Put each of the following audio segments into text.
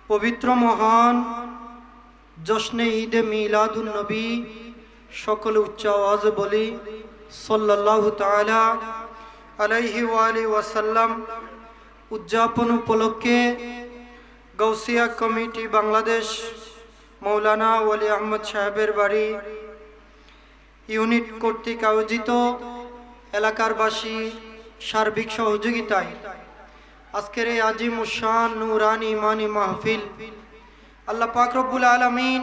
পবিত্র মহান জশ্নে ঈদে মিলাদুন নবী সকলে উচ্চ আওয়াজে বলি সাল্লাল্লাহু তাআলা আলাইহি ওয়া আলিহি ওয়াসাল্লাম উদযাপন উপলক্ষে গৌসিয়া কমিটি বাংলাদেশ মৌলানা ওয়ালি আহমদ সাহেবের বাড়ি ইউনিট কর্তৃক আয়োজিত এলাকারবাসী সার্বিক সহযোগিতায় আজকের এই আজিম উশান নূরানি ইমানি মাহফিল আল্লাহ পাক রব্বুল আলামিন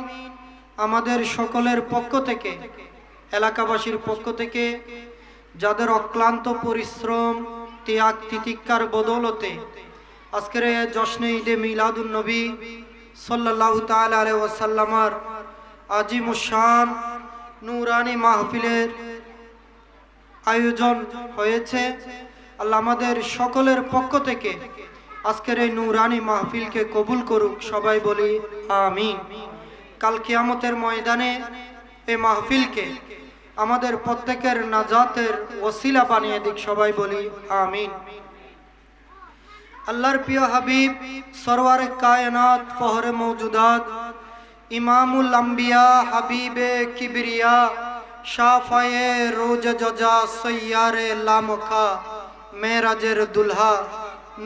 আমাদের সকলের পক্ষ থেকে, এলাকাবাসীর পক্ষ থেকে যাদের অক্লান্ত পরিশ্রম ত্যাগ তিতিক্ষার বদৌলতে আজকের এই জশ্নে ঈদে মিলাদুন নবী সাল্লাল্লাহু তাআলা আলাইহি ওয়াসাল্লামার আজিম উশান নূরানি মাহফিলের আয়োজন হয়েছে। আল্লাহ আমাদের সকলের পক্ষ থেকে আজকের এই নূরানি মাহফিলকে কবুল করুক, সবাই বলি আমিন। কাল কিয়ামতের ময়দানে এই মাহফিলকে আমাদের প্রত্যেকের নাজাতের ওসিলা বানিয়ে দিক, সবাই বলি আমিন। আল্লাহর প্রিয় হাবিব সরওয়ারে কায়নাত ফহরে মওজুদাত ইমামুল আম্বিয়া হাবিবে কিবরিয়া শাফায়ে রোজ জজা সৈয়ারে লামখা মেরাজের দুলহা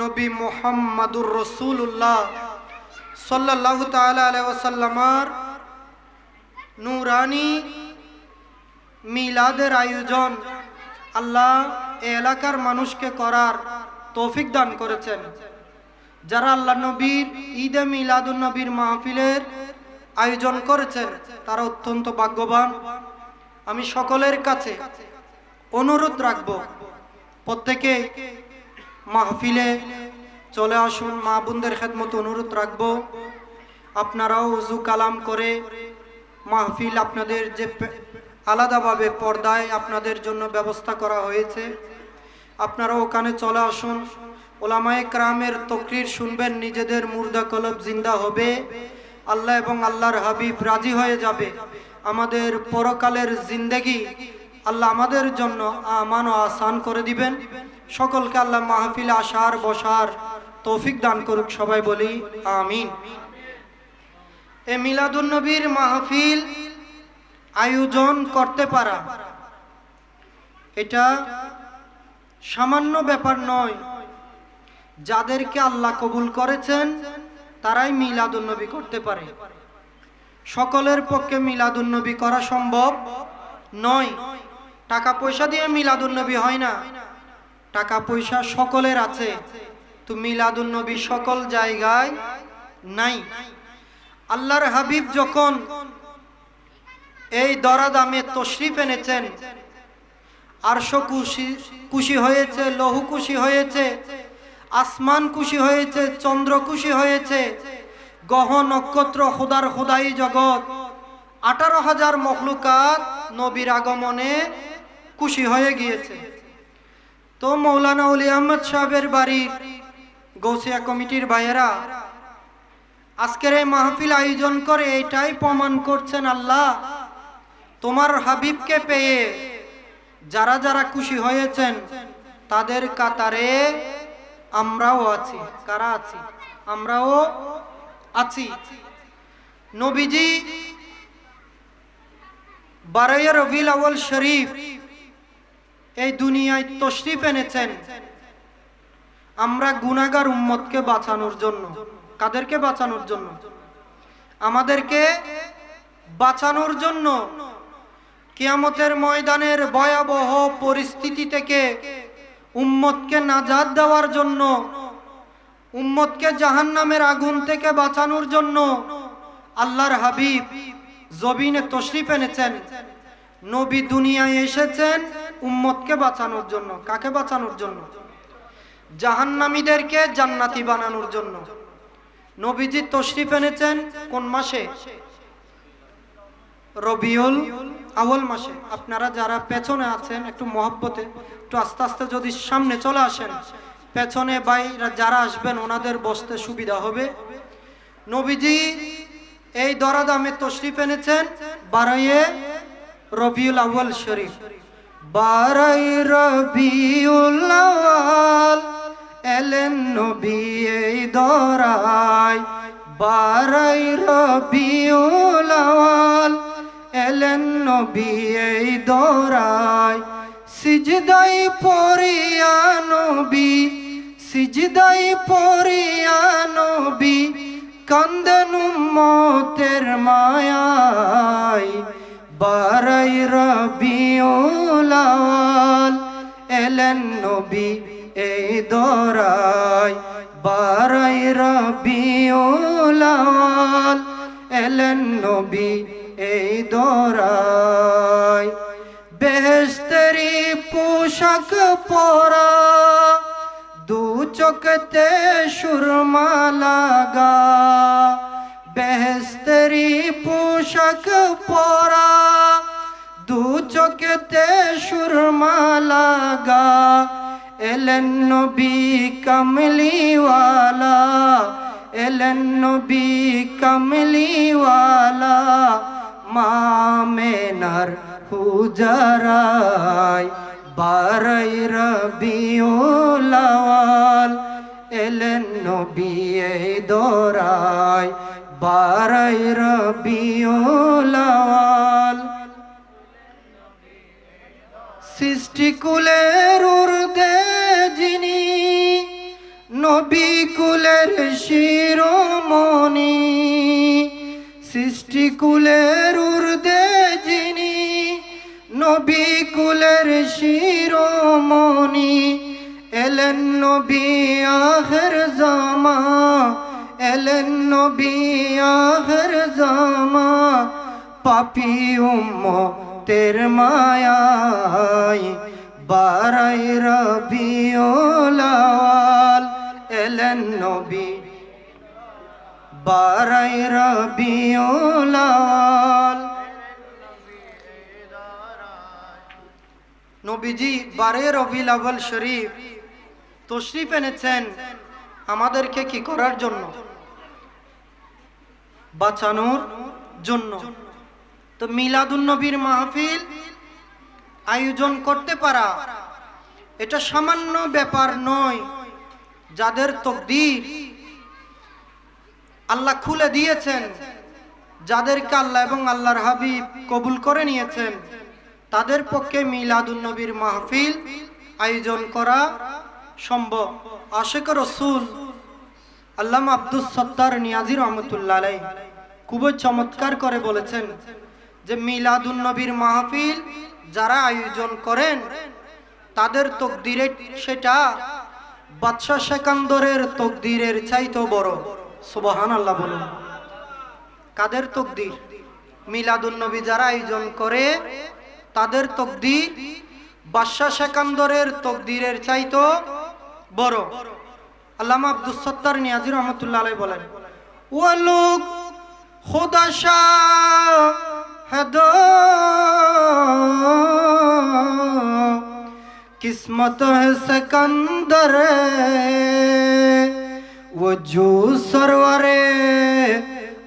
নবী মুহাম্মাদুর রাসূলুল্লাহ সাল্লাল্লাহু তাআলা আলাইহি ওয়াসাল্লামার নূরানি মিলাদের আয়োজন আল্লাহ এই এলাকার মানুষকে করার তৌফিক দান করেছেন। যারা আল্লাহ নবীর ঈদে মিলাদুন নবীর মাহফিলের আয়োজন করেছেন তারা অত্যন্ত ভাগ্যবান। আমি সকলের কাছে অনুরোধ রাখব, প্রত্যেকে মাহফিলে চলে আসুন। মা বোনদের খেদমত অনুরোধ রাখব, আপনারাও উজু কালাম করে মাহফিল আপনাদের যে আলাদাভাবে পর্দায় আপনাদের জন্য ব্যবস্থা করা হয়েছে আপনারা ওখানে চলে আসুন। ওলামায়ে কেরামের তকরির শুনবেন, নিজেদের মুর্দা কলব জিন্দা হবে, আল্লাহ এবং আল্লাহর হাবিব রাজি হয়ে যাবে। আমাদের পরকালের জিন্দেগি আল্লাহ আমাদের জন্য আমান ও আসান করে দিবেন। সকলকে আল্লাহ মাহফিলে আসার বসার তৌফিক দান করুক, সবাই বলি আমিন। এ মিলাদুন নবীর মাহফিল আয়োজন করতে পারা এটা সামান্য ব্যাপার নয়। যাদেরকে আল্লাহ কবুল করেছেন তারাই মিলাদুন নবী করতে পারে। সকলের পক্ষে মিলাদুন নবী করা সম্ভব নয়। টাকা পয়সা দিয়ে মিলাদুন নবী হয় না, টাকা পয়সা সকলের আছে, তো মিলাদুন নবী সকল জায়গায় নাই। আল্লাহর হাবিব যখন এই দরাদামে তশরিফ এনেছেন, আরশ খুশি হয়েছে, লৌহ খুশি হয়েছে, আসমান খুশি হয়েছে, চন্দ্র খুশি হয়েছে, গ্রহ নক্ষত্র খোদার খোদাই জগৎ 18,000 মখলুকাত নবীর আগমনে খুশি হয়ে গিয়েছে। তো মৌলানা ওলি আহমদ সাহেবের বাড়ির গৌসিয়া কমিটির ভাইয়েরা আজকের এই মাহফিল আয়োজন করে এটাই প্রমাণ করছেন, আল্লাহ তোমার হাবিবকে পেয়ে যারা যারা খুশি হয়েছেন তাদের কাতারে আমরাও আছি। কারা আছি? আমরাও আছি। নবীজি 12 রবিউল আউয়াল শরীফ এই দুনিয়ায় তশরিফ এনেছেন আমরা গুনাহগার উম্মতকে বাঁচানোর জন্য। কাদেরকে বাঁচানোর জন্য? আমাদেরকে বাঁচানোর জন্য। কিয়ামতের ময়দানের ভয়াবহ পরিস্থিতি থেকে উম্মতকে নাজাত দেওয়ার জন্য, উম্মতকে জাহান্নামের আগুন থেকে বাঁচানোর জন্য আল্লাহর হাবিব জমিনে তশরিফ এনেছেন। নবী দুনিয়ায় এসেছেন উম্মতকে বাঁচানোর জন্য। কাকে বাঁচানোর জন্য? জাহান্নামীদেরকে জান্নাতি বানানোর জন্য। নবীজি তশরিফ এনেছেন কোন মাসে? রবিউল আউয়াল মাসে। আপনারা যারা পেছনে আছেন একটু মহব্বতে একটু আস্তে আস্তে যদি সামনে চলে আসেন, পেছনে বাইরা যারা আসবেন ওনাদের বসতে সুবিধা হবে। নবীজি এই দরাদামে তশরিফ এনেছেন 12 রবিউল আউয়াল শরীফ। 12 রবিউল আউয়াল এলেন নবী এই দরায়, বারাই রবিউল আউয়াল এলেন নবী এই দরায় সিজদাই পড়িয়া নবী সিজদাই পড়িয়া নবী কান্দেন উম্মতের মায়ায় বারাই রবিউল আউয়াল এলেন নবী এই দরায় বারাই রবিউল আউয়াল এলেন নবী এই দরায় বেহেশতেরি পোশাক পরা দু চোখতে সুরমা লাগা বেহেশতেরি পোশাক পরা দু চোখতে সুরমা লাগা এলেন নবী কমলিওয়ালা এলেন নবী কমলিওয়ালা মামেনার হুজারায় বারাই রবিউল আউয়াল এলেন নবী এই দরায় বারাই রবিউল আউয়াল সৃষ্টিকুলের ঊর্ধ্বে যিনি নবী কুলের শিরোমণি সৃষ্টিকুলের ঊর্ধ্বে যিনি নবী কুলের শিরোমণি এলেন নবী আখির জামা এলেন নবী আখির জামা পাপী উম্মতের মায়ায় বারাই রবিউল আউয়াল এলেন নবী বারাই রবিউল আউয়াল নবীজি 12 রবিউল আউয়াল শরীফ তশরিফ এনেছেন আমাদেরকে কি করার জন্য বাঁচানোর জন্য তো মিলাদুন নবীর মাহফিল আয়োজন করতে পারা এটা সামান্য ব্যাপার নয় যাদের তাকদীর আল্লাহ খুলে দিয়েছেন যাদেরকে আল্লাহ এবং আল্লাহর হাবিব কবুল করে নিয়েছেন তাদের পক্ষে মিলাদুন নবীর মাহফিল আয়োজন করা সম্ভব আশিক রাসূল আল্লামা আব্দুস সত্তার নিয়াজি রহমাতুল্লাহ আলাইহি খুবই চমৎকার করে বলেছেন যে মিলাদুন নবীর মাহফিল যারা আয়োজন করেন তাদের তাকদীরে সেটা বাদশা সেকান্দরের তাকদীরের চাইতেও বড় সুবহানাল্লাহ বলুন কাদের তাকদীর মিলাদুন নবী যারা আয়োজন করে তাদের তাকদীর বাদশা সেকান্দরের তাকদীরের চাইতেও বড় আল্লামা আব্দুস সত্তার নিয়াজি রহমাতুল্লাহ আলাইহি বলেন ও লোক खुदा शाहिद किस्मत है सिकंदर वो जो सरवरे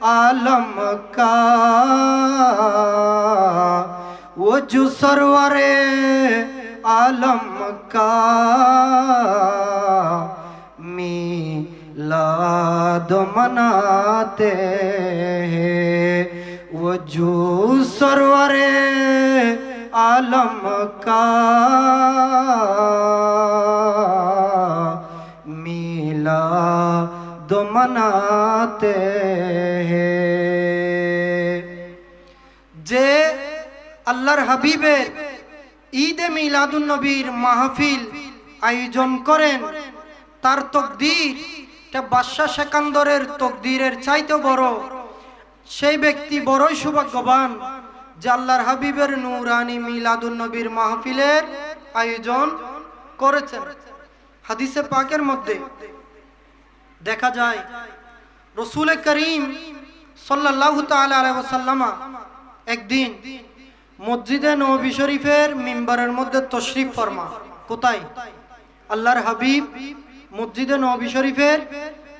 आलम का वो जो सरवरे आलम का मिलाद मनाते हैं वो जो सरवरे आलम का मिलाद मनाते हैं जे আল্লাহর হাবিবের ঈদে মিলাদুন নবীর মাহফিল আয়োজন করেন তার তাকদীর টা বাদশা সেকান্দরের তাকদীরের চাইতে বড় সেই ব্যক্তি বড়ই সৌভাগ্যবান যে আল্লাহর হাবিবের নূরানি মিলাদুন নবীর মাহফিলের আয়োজন করেছেন হাদিসে পাকের মধ্যে দেখা যায় রাসূল করিম সাল্লাল্লাহু তাআলা আলাইহি ওয়াসাল্লাম একদিন মসজিদে নববী শরীফের মিম্বরের মধ্যে তশরিফ ফরমা কোথায় আল্লাহর হাবিব মসজিদে নববী শরীফের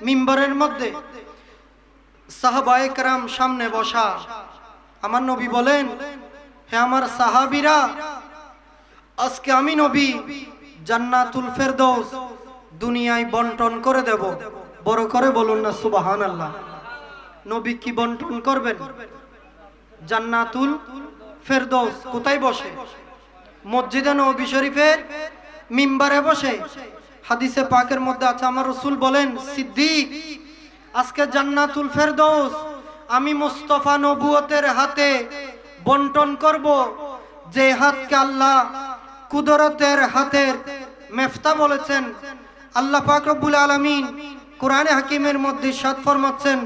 মিম্বরের মধ্যে সাহাবায়ে কেরাম সামনে বসা আমার নবী বলেন হে আমার সাহাবীরা আজকে আমি নবী জান্নাতুল ফেরদৌস দুনিয়ায় বন্টন করে দেব বড় করে বলুন না সুবহানাল্লাহ নবী কি বন্টন করবেন? জান্নাতুল ফেরদৌস। কোথায় বসে? মসজিদে নববী শরীফের মিম্বারে বসে। হাদিসে পাকের মধ্যে আছে, আমার রাসূল বলেন, সিদ্দিক আজকে জান্নাতুল ফেরদৌস আমি মুস্তাফা নবুয়তের হাতে বন্টন করব, যে হাতকে আল্লাহ কুদরতের হাতের মেফতা বলেছেন। আল্লাহ পাক রব্বুল আলামিন কোরআনে হাকিমের মধ্যে ইরশাদ ফরমাচ্ছেন,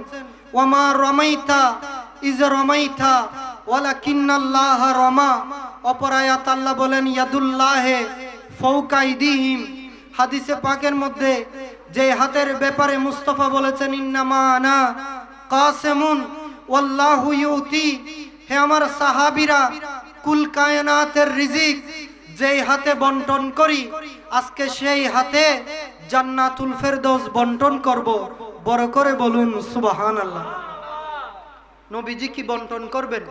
ওয়ামা রামাইতা ইজ রামাইতা ওয়ালাকিন্নাল্লাহা রামা। অপর আয়াত আল্লাহ বলেন, ইয়াদুল্লাহে ফাওকা আইদিহিম। হাদিসে পাকের মধ্যে যে হাতের ব্যাপারে মুস্তাফা বলেছেন, ইন্নামা আনা কাসিমুন ওয়াল্লাহু ইউতি। হে আমার সাহাবীরা, কুল কায়নাতের রিজিক যেই হাতে বন্টন করি, আজকে সেই হাতে জান্নাতুল ফেরদৌস বন্টন করব। বড় করে বলুন সুবহানাল্লাহ। নবীজি কি বন্টন করবেন?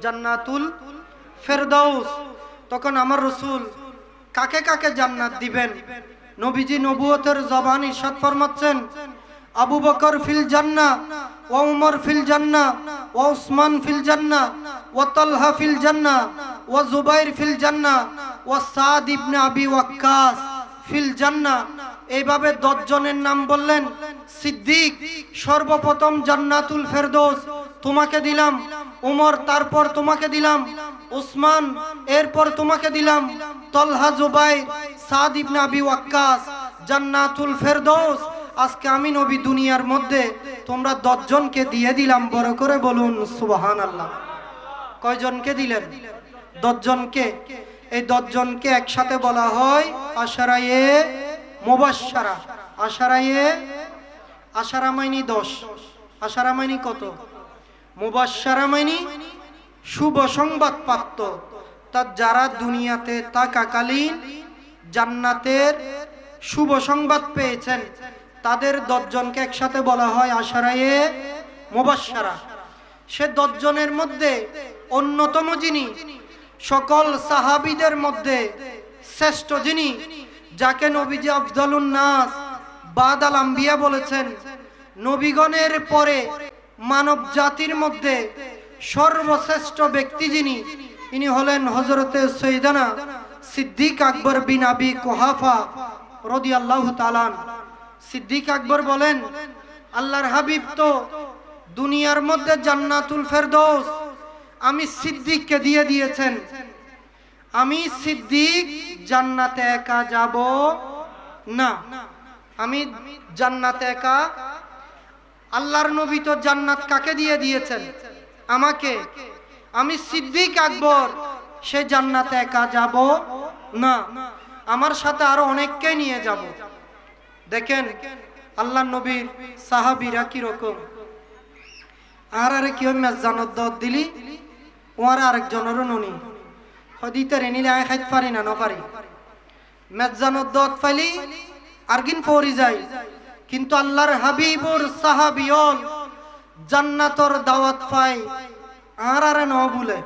জান্নাতুল ফেরদৌস। তখন আমার রাসূল কাকে কাকে জান্নাত দিবেন? নবীজি নবুয়তের জবান ইরশাদ ফরমাচ্ছেন, আবু বকর ফিল জান্নাহ ওয়া উমর ফিল জান্নাহ ওয়া উসমান ফিল জান্নাহ ওয়া তালহা ফিল জান্নাহ ওয়া জুবাইর ফিল জান্নাহ ওয়া সাদ ইবনে আবি ওয়াক্কাস ফিল জান্নাহ। এইভাবে 10 জনের নাম বললেন। সিদ্দিক সর্বপ্রথম জান্নাতুল ফেরদৌস তোমাকে দিলাম, উমর তারপর তোমাকে দিলাম, উসমান এরপর তোমাকে দিলাম, তালহা জুবাইর সাদ ইবনে আবি ওয়াক্কাস জান্নাতুল ফেরদৌস আজকে আমি নবী দুনিয়ার মধ্যে তোমরা 10 জনকে দিয়ে দিলাম। বড় করে বলুন সুবহানাল্লাহ। কয়জনকে দিলেন? 10 জনকে। এই 10 জনকে একসাথে বলা হয় আশারায়ে মুবাশশারা। আশারা মাইনি 10। আশারা মাইনি কত? মুবাশশারা মাইনি শুভ সংবাদ প্রাপ্ত। তা যারা দুনিয়াতে থাকাকালীন জান্নাতের শুভ সংবাদ পেয়েছেন, তাদের 10 জনকে একসাথে বলা হয় আশারায়ে মুবাশশারা। সে 10 জনের মধ্যে অন্যতম যিনি, সকল সাহাবীদের মধ্যে শ্রেষ্ঠ যিনি, যাকে নবীজি আফদালুন নাস বাদাল আম্বিয়া বলেছেন, নবীগণের পরে মানব জাতির মধ্যে সর্বশ্রেষ্ঠ ব্যক্তি যিনি, ইনি হলেন হযরতে সাইয়েদানা সিদ্দিক আকবর বিন আবি কুহাফা রাদিয়াল্লাহু তাআলা। সিদ্দিক আকবর বলেন, আল্লাহর হাবিব তো দুনিয়ার মধ্যে জান্নাতুল ফেরদৌস আমি সিদ্দিককে দিয়ে দিয়েছেন। আমি সিদ্দিক জান্নাতে একা যাব না। আমি জান্নাতে একা, আল্লাহর নবী তো জান্নাত কাকে দিয়ে দিয়েছেন? আমাকে। আমি সিদ্দিক আকবর সে জান্নাতে একা যাব না, আমার সাথে আরো অনেককে নিয়ে যাব। দেখেন আল্লাহর নবীর সাহাবীরা কি রকম। আরে কি মেজানত দত দিলি ওর আরেকজনেরও ননি হদিতে রেনিলে আয় খাইতে পারি না নপারি। মেজানত দত ফাইলি আরগিন পড়ি যায়। কিন্তু আল্লাহর হাবিবুর সাহাবিয়ল জান্নাতর দাওয়াত পায় আর আরে ন বলে।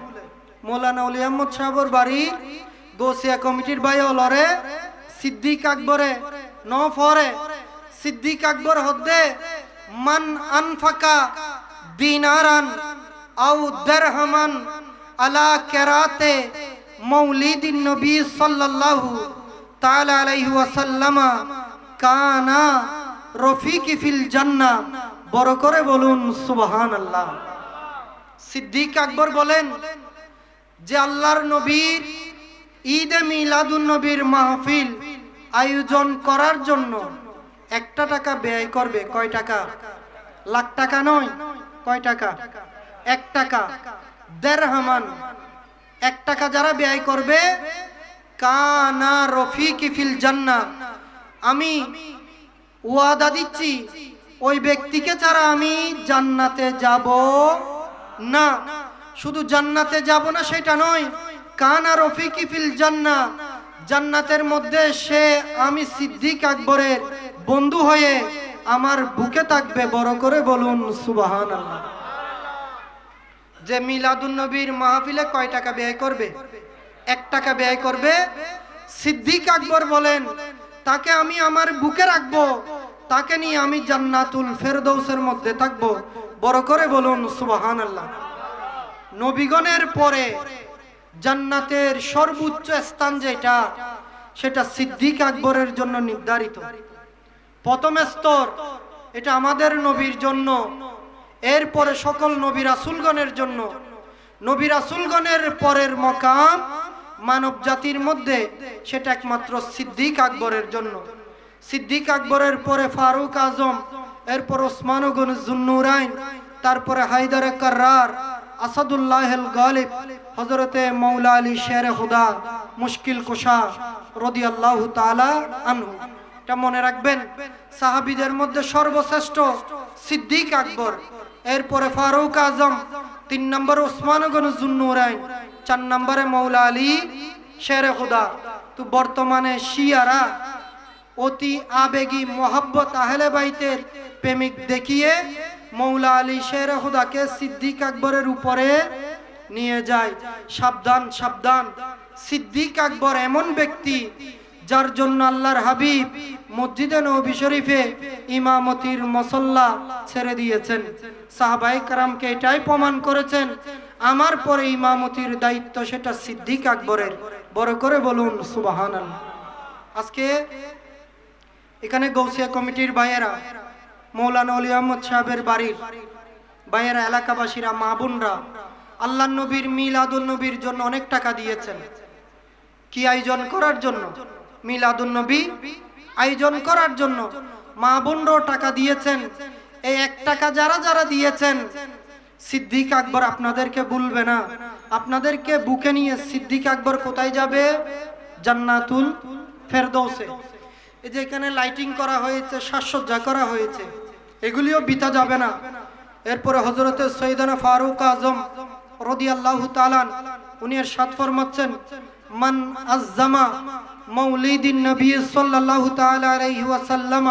মৌলানা ওলি আহমদ সাহেবর বাড়ি গোসিয়া কমিটির ভাই অলরে সিদ্দিক আকবরে ন ফরে। সিদ্দিক আকবর হদ্দে মান আনফাকা দিনারান আও দিরহামান আলা কিরাতে মাউলিদিন নবী সাল্লাল্লাহু তাআলা আলাইহি ওয়াসাল্লাম কানা রফিকি ফিল জান্নাহ। বড় করে বলুন সুবহানাল্লাহ। সিদ্দিক আকবর বলেন যে আল্লাহর নবীর ঈদে মিলাদুন নবীর মাহফিল আয়োজন করার জন্য 1 টাকা ব্যয় করবে। কয় টাকা? লাখ টাকা নয়। কয় টাকা? 1 টাকা। দিরহামান 1 টাকা যারা ব্যয় করবে, কানা রফিকি ফিল জান্নাহ, আমি ওয়াদা দিচ্ছি ওই ব্যক্তিকে ছাড়া আমি জান্নাতে যাব না। শুধু জান্নাতে যাব না সেটা নয়, কানা রফিকি ফিল জান্নাহ, জান্নাতের মধ্যে সে আমি সিদ্দিক আকবরের বন্ধু হয়ে আমার বুকে থাকবে। বড় করে বলুন সুবহানাল্লাহ। যে মিলাদুন নবীর মাহফিলে কয় টাকা ব্যয় করবে? 1 টাকা ব্যয় করবে। সিদ্দিক আকবর বলেন তাকে আমি আমার বুকে রাখবো, তাকে নিয়ে আমি জান্নাতুল ফেরদৌসের মধ্যে থাকব। বড় করে বলুন সুবহানাল্লাহ। নবীগণের পরে জান্নাতের সর্বোচ্চ স্থান যেটা, সেটা সিদ্দিক আকবরের জন্য নির্ধারিত। প্রথম স্তর এটা আমাদের নবীর জন্য, এরপরে সকল নবী রাসূলগণের জন্য। নবী রাসূলগণের পরের মকাম মানব জাতির মধ্যে, সেটা একমাত্র সিদ্দিক আকবরের জন্য। সিদ্দিক আকবরের পরে ফারুক আজম, এরপর ওসমান গনি যুন্নুরাইন, তারপরে হায়দার কাররার, আসাদুল্লাহিল গালিব, হযরতে মাওলা আলী শেরে খুদা মুশকিল কুশা রাদিয়াল্লাহু তাআলা আনহু। এটা মনে রাখবেন, সাহাবীদের মধ্যে সর্বশ্রেষ্ঠ সিদ্দিক আকবর, এরপরে ফারুক আজম, 3 নম্বরে ওসমান গনি যুন্নুরাইন, 4 নম্বরে মাওলা আলী শেরে খুদা। তো বর্তমানে শিয়ারা অতি আবেগী মোহাব্বত আহলে বাইতের প্রেমিক দেখিয়ে মাওলা আলী শেরে খুদাকে সিদ্দিক আকবরের উপরে নিয়ে যায়। সাবধান সাবধান, সিদ্দিক আকবর এমন ব্যক্তি যার জন্য আল্লাহর হাবিব মসজিদে নববী শরীফে ইমামতির মুসল্লা ছেড়ে দিয়েছেন। সাহাবায়ে কেরামকে এটাই প্রমাণ করেছেন, আমার পরে ইমামতির দায়িত্ব সেটা সিদ্দিক আকবরের। বড় করে বলুন সুবহানাল্লাহ। আজকে এখানে গৌসিয়া কমিটির ভাইয়েরা, মৌলানা ওলি আহমদ সাহেবের বাড়ির ভাইয়েরা, এলাকাবাসীরা, মা বোনরা আল্লাহর নবীর মিলাদুন নবীর জন্য অনেক টাকা দিয়েছেন। কি আয়োজন করার জন্য? মিলাদুন নবী আয়োজন করার জন্য মা বোনরাও টাকা দিয়েছেন। এই 1 টাকা যারা যারা দিয়েছেন, সিদ্দিক আকবর আপনাদেরকে ভুলবে না। আপনাদেরকে বুকে নিয়ে সিদ্দিক আকবর কোথায় যাবে? জান্নাতুল ফেরদৌসে। এই যে এখানে লাইটিং করা হয়েছে, সাজসজ্জা করা হয়েছে, এগুলিও বিতা যাবে না। এরপরে হযরতে সৈয়দনা ফারুক আজম রাদিয়াল্লাহু তাআলা উনি ইরশাদ ফরমাচ্ছেন, মান আযজামা মাউলিদিন নবী সাল্লাল্লাহু তাআলা আলাইহি ওয়াসাল্লাম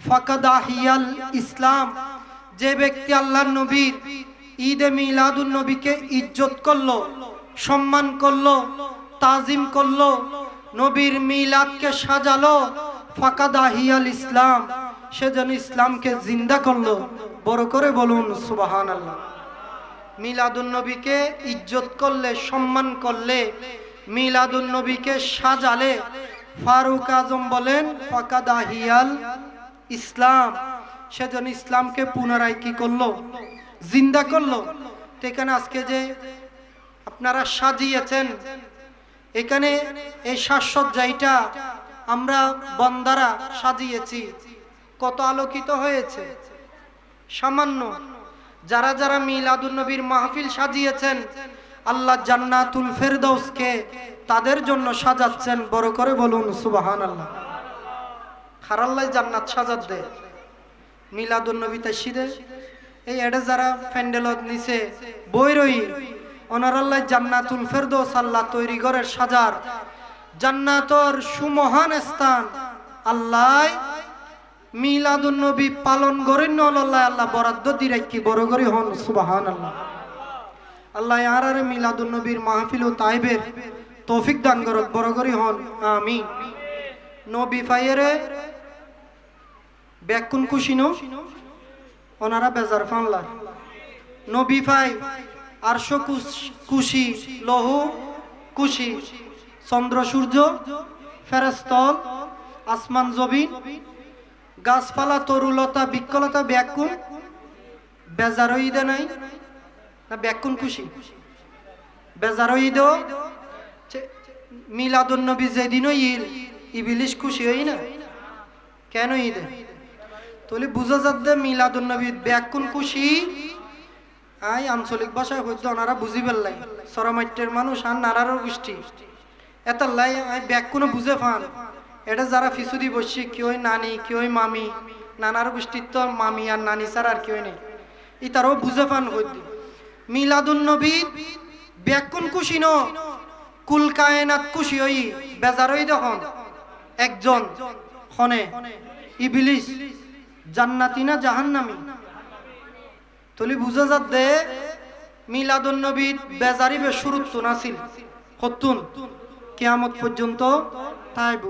ফাকাদ আহিয়াল ইসলাম। যে ব্যক্তি আল্লাহর নবীর ঈদে মিলাদুন নবীকে ইজ্জত করলো, সম্মান করলো, তাজিম করলো, নবীর মিলাদকে সাজালো, ফাকাদ আহিয়াল ইসলাম, সে যেন ইসলামকে জিন্দা করলো। বড় করে বলুন সুবহানাল্লাহ। মিলাদুন নবীকে ইজ্জত করলে, সম্মান করলে, মিলাদুন নবীকে সাজালে, ফারুক আজম বলেন ফাকাদ আহিয়াল ইসলাম, সে যেন ইসলামকে পুনরায় কি করলো? জিন্দা করলো। তো এখানে আজকে যে আপনারা সাজিয়েছেন, এখানে এই সাজসজ্জাটা আমরা বন্দারা সাজিয়েছি, কত আলোকিত হয়েছে। সামান্য যারা যারা মিলাদুন নবীর মাহফিল সাজিয়েছেন, আল্লাহ জান্নাতুল ফেরদৌসকে তাদের জন্য সাজাচ্ছেন। বড় করে বলুন সুবহানাল্লাহ। খারাল্লাহ জান্নাত সাজাত দে মিলাদুন নবী তাশিদে। এই এডে যারা প্যান্ডেলত নিচে বইরই, ওনারাল্লাহ জান্নাতুল ফেরদৌস আল্লাহ তৈরি করে সাজার। জান্নাতর সুমহান স্থান আল্লাহ মিলাদুন নবী পালন করেন আল্লাহ, আল্লাহ বরাদ্দ দিরে কি বড় করে হন সুবহানাল্লাহ। আল্লাহ আর মিলাদুন নবীর মাহফিল ও তাইবের তৌফিক দান করুক, বড় করে হন আমিন। নবী ফাইরে ব্যাকুন খুশিনো ওনারা বেজার ফানলা। নবী ফাই আরশো খুশি, লহু খুশি, চন্দ্র সূর্য, ফেরেশতা, আসমান জমিন, গাছপালা, তরুলতা, বৃক্ষলতা ব্যাকুন বেজার ঈদে নাই না? ব্যাকুন খুশি, বেজার ঈদ। মিলাদুন নবী যেদিনও ঈদ, ইবলিশ খুশি হই না কেন ঈদে? তাহলে বুঝা যাচ্ছে মিলাদুন নবী ব্যাকুন খুশি। আই আঞ্চলিক ভাষায় হইতে ওনারা বুঝি পেলাই, সরমাইটের মানুষ আর নারারও গোষ্ঠী এত লাই ব্যাকুনও বুঝে ফান। এটা যারা ফিসুদি বসছি, কেউ নানি, কেউ মামি, নানার গোষ্ঠীর তো মামি আর নানি ছাড়া আর কেউ নেই, ই তারাও বুঝে ফান হইতে। মিলাদুন নবী ব্যাকুন খুশি ন, কুল কায়নাত খুশি হই, বেজার হই যখন একজন হনে ইবলিস জান্নাতি না জাহান্নামী। তলি বুঝা যাচ্ছে মিলাদুন নবীর বেজারিবে শুরুত নাছিল, হতুন কিয়ামত পর্যন্ত তাইব।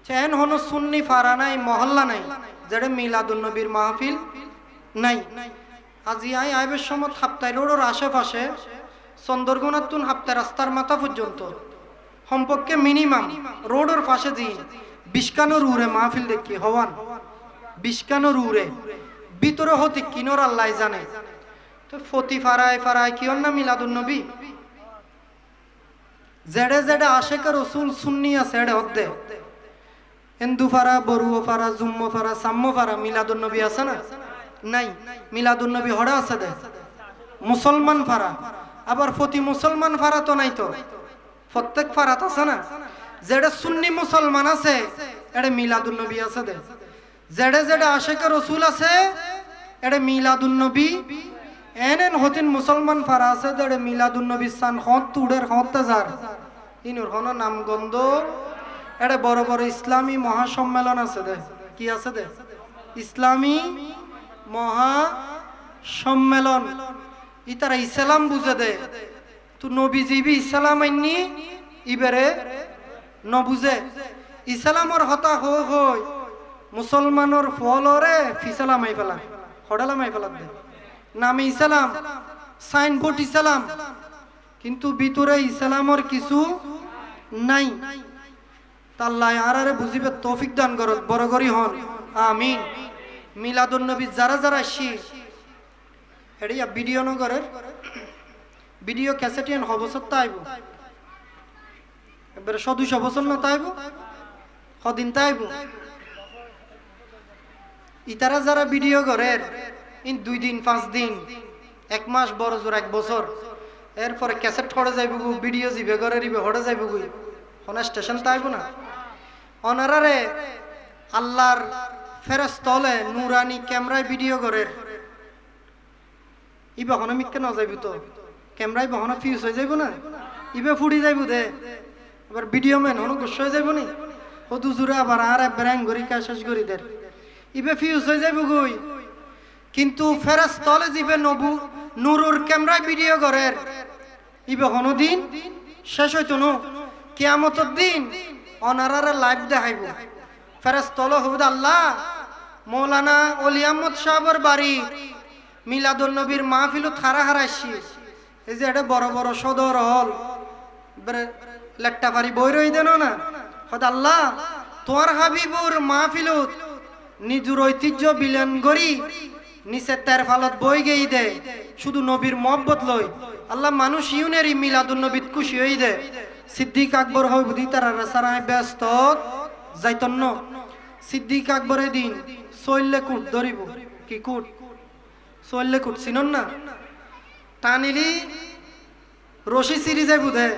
চেন হনো সুন্নি ফারা নাই মহল্লা নাই যেটা মিলাদুন নবীর মাহফিল নাই। আজি আইবের সময় হাপ্তাই রোডের আশেপাশে চন্দরগুনাতুন হাপ্তাই রাস্তার মাথা পর্যন্ত সম্পর্কে মিনিমাম রোডের পাশে দি বিশকানোর উড়ে মাহফিল দেখি হওয়ান বিশকানোর উড়ে ভিতরে হতে কিনোর আল্লাহ জানে। তো ফতি ফারায় ফারায় কি না মিলাদুন নবী জেডে জেডে আশেকা রসুল সুন্নি আছে এডে হদ্দে হিন্দু ফারা বড়ুয়া ফারা জুম্ম ফারা সাম্য ফারা মিলাদুন নবী আছে না নাই। মিলাদুন নবী হড়া আছে দে মুসলমান ফারা আবার ফতি মুসলমান ফারা তো নাই তো প্রত্যেক ফারাত আছে না। যেটা সুন্নি মুসলমান আছে এটা মিলাদুন নবী আছে দে যেডে যেডে আশেকা রসুল আছে এটা মিলাদুন নবী এনেন হতিন মুসলমান ফারা আছে যেটা মিলাদুন নবী সান হত তুড়ের হত যার ইনুর হন নামগন্ধ এটা বড় বড় ইসলামী মহাসম্মেলন আছে দে কি আছে দে ইসলামী মহাসম্মেলন ইতারা ইসলাম বুঝে দে তু নবী জিবি ইসলাম আইনি ইবেরে নবুঝে ইসলামর হতা হই মুসলমানর ফলরে ফিসালামাই ফেলা হডালামাই ফেলা দে নামে ইসলাম সাইনবোর্ড ইসলাম কিন্তু ভিতরে ইসলামর কিছু নাই। তাল্লাহ আরে বুঝিবে তৌফিক দান করত বড় করি হন আমিন। মিলাদুন নবী যারা যারা আসি এড়িয়া ভিডিও নগরের ভিডিও ক্যাসেটিয়ান হবসর তাইব এবারে 200 বছর না তাইব কদিন তাইব ইতারা যারা ভিডিও করের ইন 2 দিন 5 দিন 1 মাস বড় জোর 1 বছর এরপরে ক্যাসেট ছড়ে যাইব ভিডিও জিবে করে রিবে হড়ে যাইব কোন স্টেশন তাইব না। অনারারে আল্লাহর ফেরেশতলে নুরানি ক্যামেরায় ভিডিও করের ইবে হন মিক্কে ন যাইব তো ক্যামেরায় বহন ফিউজ হয়ে যাইব না ইবে ফুড়ি যাইব দে আবার ভিডিও ম্যান হন গুছ হয়ে যাইব নি হদু জুরে আবার আর ব্র্যাং গরি কা শেষ গরি দের ইবে ফিউজ হয়ে যাইব গই। কিন্তু ফেরেশতলে জিবে নবু নুরুর ক্যামেরায় ভিডিও করের ইবে হন দিন শেষ হইতো না কিয়ামতের দিন অনারারে লাইভ দেখাইব ফেরেশতলে হবে আল্লাহ মৌলানা ওলি আহমদ সাহেবের বাড়ি মিলাদুন নবীর মাহফিল খারা হারাইছি এই যে এটা বড় বড় সদর হল লেট্টা পারি বই রই দেন না হদ আল্লাহ তোর হাবিবুর মাহফিলত নিজুর ঐতিহ্য বিলেন গরি নিচে তের ফালত বই গেই দে শুধু নবীর মহব্বত লই আল্লাহ মানুষ ইউনেরই মিলাদুন নবীত খুশি হই দে। সিদ্দিক আকবর হই বুদ্ধি তারা সারায় ব্যস্ত যাইতন্ন সিদ্দিক আকবরের দিন চললে কুট ধরিব কি কুট চললে কুট চিনন না টানিলি রশি সিরি যাই বুধে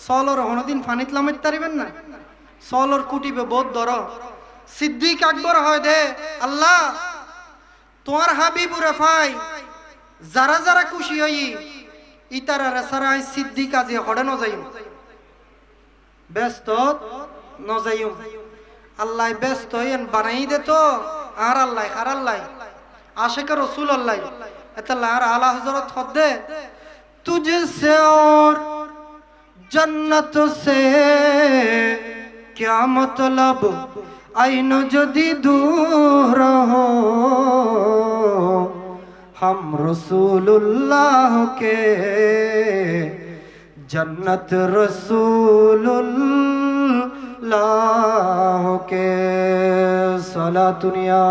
চলর হনদিন ফানিত লামাইতে পারিবেন না চলর কুটিবে বোধ ধর সিদ্দিক আকবর হয় দে আল্লাহ তোমার হাবিবুরে ফাই যারা যারা খুশি হই ইতারা সারাই সিদ্দিক আজি হড়ে ন যাইম ব্যস্ত ন যাইম আল্লাহ ব্যস্ত হইন বানাই দে তো আর আল্লাহ আর আল্লাহ आशिक रसूल अल्लाह इतलार आला हजरत खुद दे तुझसे और जन्नत से क्या मतलब आईनो जदी दूर हो हम रसूलुल्लाह के जन्नत रसूलुल्लाह के सलातुनिया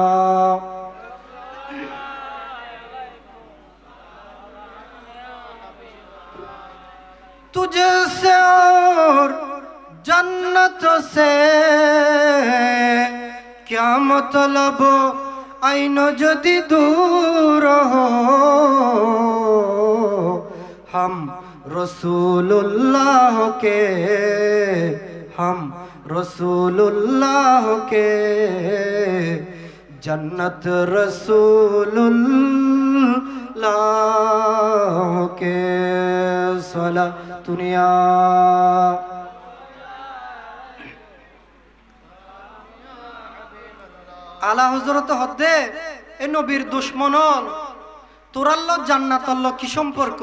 तुझसे और जन्नत से क्या मतलब आईनो जदी दूर हो हम रसूलुल्लाह के जन्नत रसूलुल्लाह के सला दुनिया आला हजरत हदे ए नबीर दुश्मनन তোরাল্লো জান্নাতল্লো কি সম্পর্ক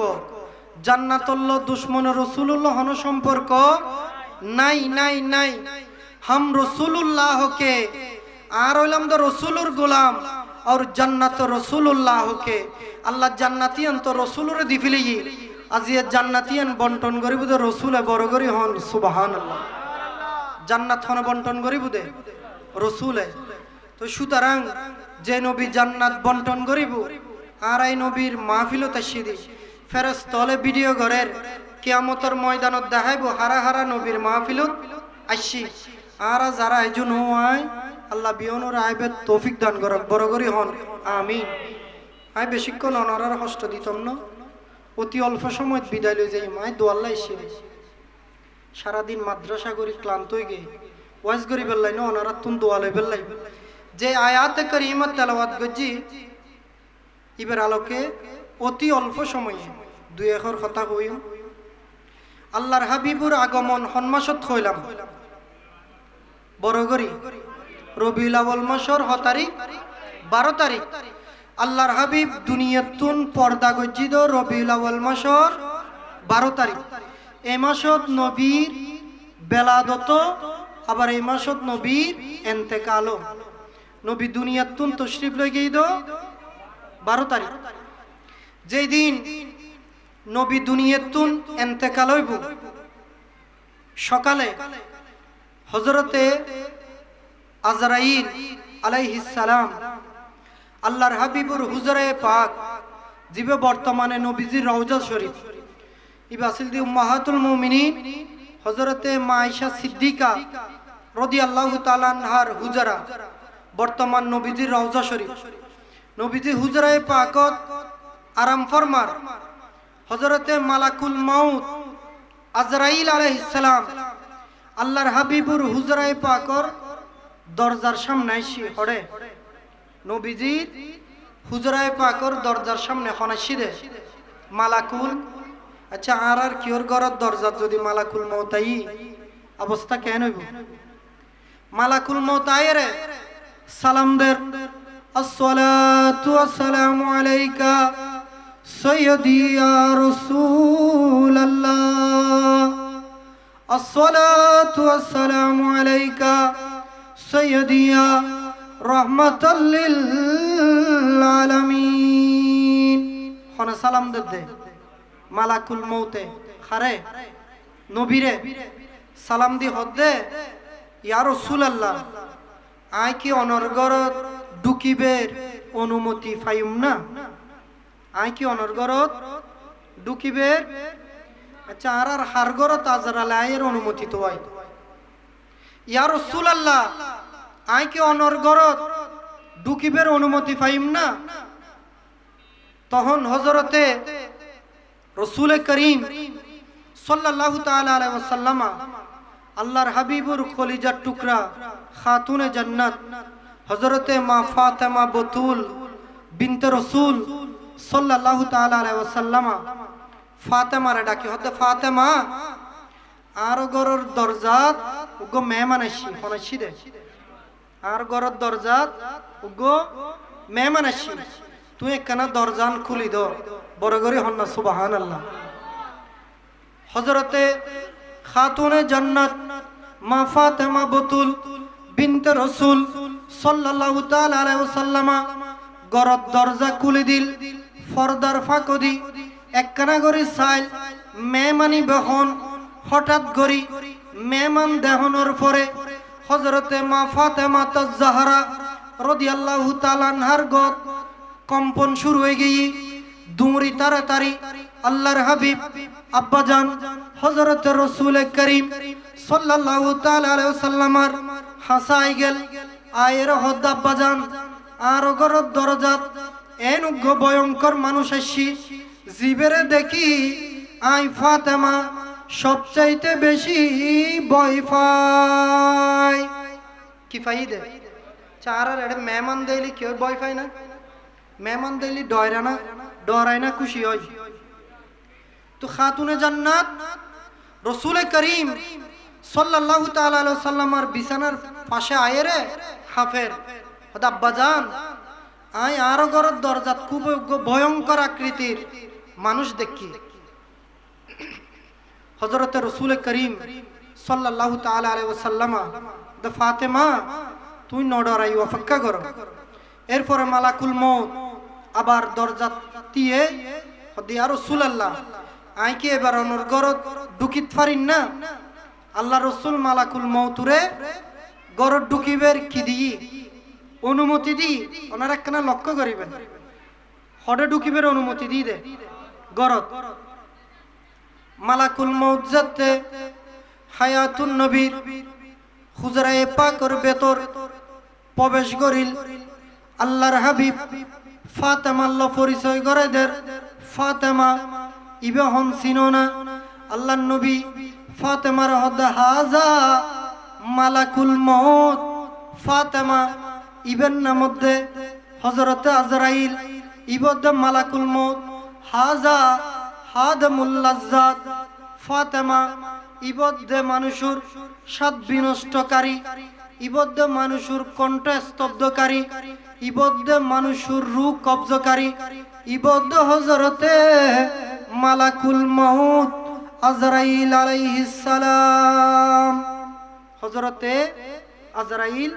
জান্নাতল্লো দুশ্মন রাসূলুল্লাহ হন সম্পর্ক নাই নাই নাই हम रसूलुल्लाह के আর হইলাম তো রসুলুর গোলাম আর জান্নাত রসুলুল্লাহ কে আল্লাহ জান্নাতিয়ান তো রসুলুর দিফিলি আজি জান্নাতিয়ান বন্টন করিব তো রসুলে বড় করি হন সুবহানাল্লাহ জান্নাত হন বন্টন করিব দে রসুলে তো সুতরাং যে নবী জান্নাত বন্টন করিব আর এই নবীর মাহফিল তাশিদি ফেরেশতলে ভিডিও ঘরের কিয়ামতের ময়দানত দেখাইব হারা হারা নবীর মাহফিলত আইসি আর যারা আয়োজন হয় আল্লাহ বিয়নুর আইবের তৌফিক দান করক বড় করি হন আমিন। আই বেশিক্ষণ অনারার হস্ত দিতাম না, অতি অল্প সময় বিদায় লই যাই মাই দোয়াল্লা এসে সারাদিন মাদ্রাসা করি ক্লান্ত হয়ে গে ওয়াজ করি বেল্লাই না অনারার তুন দোয়া লই বেল্লাই যে আয়াতে করিমত তেলাওয়াত গজি ইবের আলোকে অতি অল্প সময়ে দুই এখর কথা কইম। আল্লাহর হাবিবুর আগমন হন্মাসত হইলাম বড় করি রবিউল আউয়াল মাসের 12 তারিখ আল্লাহর হাবিব দুনিয়াতুন পর্দা গজ্জিদ রবিউল আউয়াল মাসের 12 তারিখ। এই মাসত নবীর বেলাদত আবার এই মাসত নবীর ইন্তেকাল। নবী দুনিয়াতুন তশরিফ লই গইদ 12 তারিখ। যেই দিন নবী দুনিয়াতুন ইন্তেকাল হইব সকালে হযরতে আজরাইল আলাইহিস সালাম আল্লাহর হাবিবুর হুজরে পাক জিবে বর্তমানে নবীজির রওজা শরীফ ইবাসিল দি উম্মাহাতুল মুমিনিন হযরতে মা আয়েশা সিদ্দিকা রাদিয়াল্লাহু তাআলা আনহার হুজরা বর্তমান নবীজির রওজা শরীফ নবীজি হুজরে পাকত আরাম ফরমার হযরতে মালাকুল মাউত আজরাইল আলাইহিস সালাম আল্লাহর হাবিবুর হুজরে পাকর দরজার সামনে এসে হড়ে নবীজির হুজরায়ে পাকর দরজার সামনে হনাসি দে মালাকুল। আচ্ছা আর কিওর ঘরের দরজা যদি মালাকুল মউত আই অবস্থা কেন হইব? মালাকুল মউত আইরে সালাম দের আসসালাতু ওয়াসসালামু আলাইকা সাইয়্যিদি ইয়া রাসূলুল্লাহ আসসালাতু ওয়াসসালামু আলাইকা সাইয়্যিদি ইয়া রাহমাতাল লিল আলামিন হনা সালাম দে মালাকুল মউতে খারে নবীরে সালাম দি হদ্দে ইয়া রাসূলুল্লাহ আই কি অনর্গরত ঢুকিবের অনুমতি পাইম না? আই কি অনর্গরত ঢুকিবের আচ্ছা আর হারগরত আজরাল আয়ের অনুমতি তো হয় ইয়া রাসূলুল্লাহ আই কি অনর্গরত ঢুকিবের অনুমতি পাইম না? তখন হযরতে রাসূল করিম সাল্লাল্লাহু তাআলা আলাইহি ওয়াসাল্লাম আল্লাহর হাবিবুর কলিজার টুকরা খাতুনে জান্নাত হযরতে মা ফাতেমা বতুল বিনতে রাসূল সাল্লাল্লাহু তাআলা আলাইহি ওয়াসাল্লাম ফাতেমারে ডাকি হতে ফাতেমা আর গরর দরজাত উগো মেহমান আসি হনাসি দে আর গরর দরজাত উগো মেহমান আসি তুই একখানা দরজান খুলি দ বড় করে হন্না সুবহানাল্লাহ। হযরতে খাতুনে জান্নাত মা ফাতেমা বতুল বিনতে রাসূল সাল্লাল্লাহু তাআলা আলাইহি ওয়াসাল্লাম গরর দরজা খুলে দিল পর্দার ফাঁকদি একখানা করে সাইল মেহমানি বহন হঠাৎ গরি মেহমান দেহনের পরে হযরতে মা ফাতেমা তাজ-জাহরা রাদিয়াল্লাহু তাআলা আনহার গত কম্পন শুরু হয়ে গিয়ে দুমরি তাড়াতাড়ি আল্লাহর হাবিব আব্বাজান হযরতে রাসূল করিম সাল্লাল্লাহু তাআলা আলাইহি ওয়াসাল্লামের হাসাই গেল আয়ের হদ আব্বাজান আর গরর দরজাত এন উগ্র ভয়ঙ্কর মানুষ আসি জিবেরে দেখি আই ফাতেমা সবচাইতে বেশি ভয় পাই কি ফাইদে চার আর এটা মেহমান দেইলি কেউ ভয় পায় না? মেহমান দেইলি ডরায় না খুশি হয়। তো খাতুনে জান্নাত রাসূল করিম সাল্লাল্লাহু তাআলা আলাইহি ওয়াসাল্লামের বিছানার পাশে আয়েরে হাফের আব্বাজান আই আর ঘরের দরজাত খুব ভয়ঙ্কর আকৃতির মানুষ দেখি। হযরতে রাসূল করিম সাল্লাল্লাহু তাআলা আলাইহি ওয়াসাল্লাম ফাতেমা তুই নডরাই অপেক্ষা করো। এরপরে মালাকুল মউত আবার দরজা দিয়ে ইয়া রাসূলুল্লাহ আইকে এবার অনর গরত ঢুকিত পারিন না। আল্লাহ রসুল মালাকুল মউতুরে গরত ঢুকিবের কি দিই অনুমতি দি ওনারা একখানা লক্ষ্য করিবেন হডে ঢুকিবের অনুমতি দি দে গরত। মালাকুল মউত যাতে হায়াতুন নবীর হুজরায়ে পাকর ভেতর প্রবেশ করিল। আল্লাহর হাবিব ফাতেমাল্লাহ পরিচয় করে দের ফাতেমা ইবে হন সিনোনা। আল্লাহর নবী ফাতেমার হদে হাজা মালাকুল মউত। ফাতেমা ইবেন নামধ্যে হযরতে আজরাইল ইবদ্দে মালাকুল মউত হাজা হাদমুল লাজ্জাত। ফাতেমা ইবদ্দে মানুষের স্বাদ বিনষ্টকারী, ইবদ্দে মানুষের কণ্ঠ স্তব্ধকারী, ইবদ্দে মানুষের রূহ কবজকারী, ইবদ্দে হযরতে মালাকুল মউত আজরাইল আলাইহিস সালাম। হযরতে আজরাইল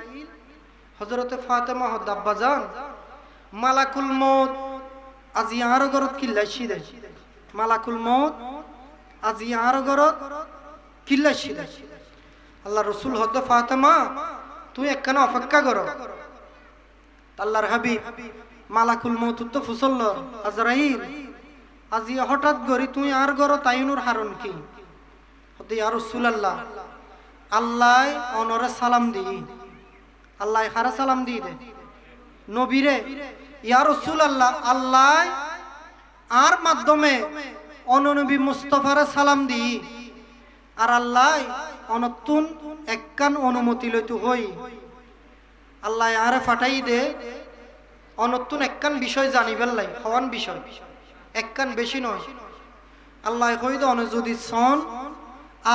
হযরতে ফাতেমা হদ আব্বাজান মালাকুল মউত আজি আর গরত কিল্লাইছি দে। মালাকুল মউত আজি আর গরত কিল্লাইছি দে। আল্লাহ রসুল হদ ফাতেমা তুই একখানা অপেক্ষা করো। আল্লাহর হাবিব মালাকুল মউত তো ফুসল্ল আজরাইল আজি হঠাৎ গরি তুই আর গরত আইনুর হারণ কি হদ ইয়া রাসূলুল্লাহ আল্লাহ অনরে সালাম দি। আল্লাহ হারা সালাম দি দে নবীরে ইয়া রাসূলুল্লাহ আল্লাহ আর মাধ্যমে অননবী মুস্তাফারে সালাম দি। আর আল্লাহ অনতুন একখান অনুমতি লইতু হই আল্লাহ আরে ফাটাই দে অনতুন একখান বিষয় জানিবেন লাই হওয়ান বিষয় একখান বেশি নয়। আল্লাহ কই দে অন যদি সন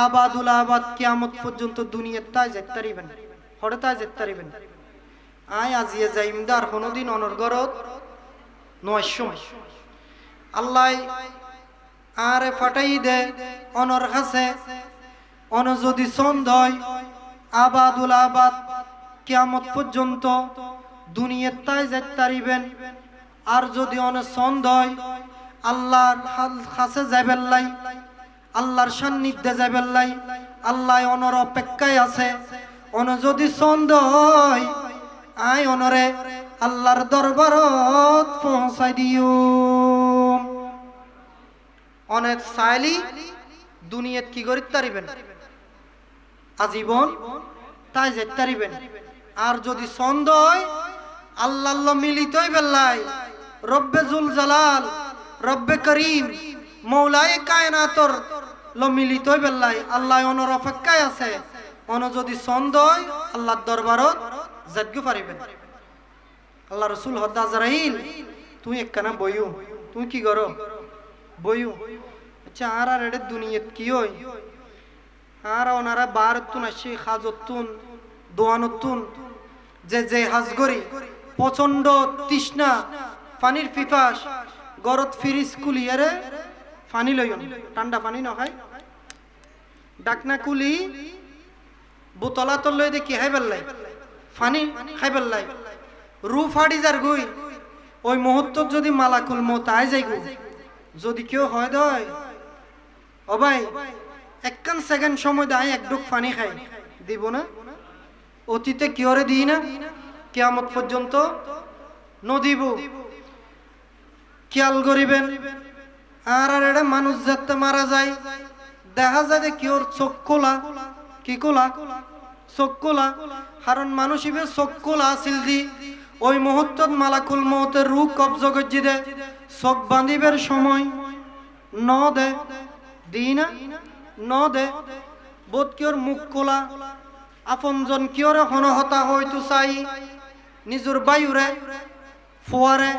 আবাদুল আবাদ কিয়ামত পর্যন্ত দুনিয়ার তাই যেতে পারিবেন হরে তাই যেতে পারিবেন। আয় আজিয়ে যাইমদার কোনদিন অনর্গরত নয় সময় আল্লাহ আরে ফাটাই দে অনর হাসে অন যদি সন্দ হয় আবাদুল আবাদ কিয়ামত পর্যন্ত দুনিয়ার তাই যেতে পারিবেন। আর যদি অন সন্দ হয় আল্লাহর কাছে যাবেন লাই আল্লাহর সান্নিধ্যে যাবেন লাই আল্লাহ অনর অপেক্ষায় আছে। অন যদি সন্দ হয় আয় অনরে আল্লাহর দরবারত পৌঁছাই দিও। অনেক চাইলি দুনিয়াত কি করিতে পারিবেন আজীবন তাই যেতে পারিবেন। আর যদি সন্দ হয় আল্লাহ মিলিত হইবেন লাই রব্বে জুল জালাল রব্বে করিম মৌলায়ে কায়নাতর ল মিলিত হইবেন লাই আল্লাহ অনর অপেক্ষায় আছে। অন যদি সন্দ হয় আল্লাহর দরবারত যাইতে পারিবেন। আল্লাহ রসুল হদ আজরাইল তুই একখানা বইও তুই কি করো বইও। আচ্ছা আর আর এর দুনিয়াত কি হয় আর ওনারা বারতুন আসি হাজতুন দোয়ানতুন যে যে হাজ করি প্রচন্ড তৃষ্ণা পানির পিপাস গরত ফিরিস কুলিয়ারে পানি লইন ঠান্ডা পানি না হয় ডাকনা কুলি বোতলা তল লই দে কি খাইবার লাই পানি খাইবার লাই রু ফাড়ি যার গুই ওই মুহূর্ত যদি মালাকুল মউত আই যাই গো যদি কেউ হয় দয় ও ভাই একখান সেকেন্ড সময় দাই এক ডুক পানি খাই দিব না অতীতে কিওরে দিই না কিয়ামত পর্যন্ত নদিব খেয়াল করিবেন। আর আর এটা মানুষ যাতে মারা যায় দেখা যায় যে কিওর চোখ খোলা কি খোলা চোখ খোলা কারণ মানুষ ইবে চোখ খোলা আসিল দি ওই মুহূর্তত মালাকুল মউতের রূহ কবজ গজ্জি দে চোখ বাঁধিবের সময় ন দে দিই না ন দে বোধ কিওর মুখ খোলা আপনজন কিওরে হনহতা হয়তো চাই নিজের বায়ুরে ফোয়ারে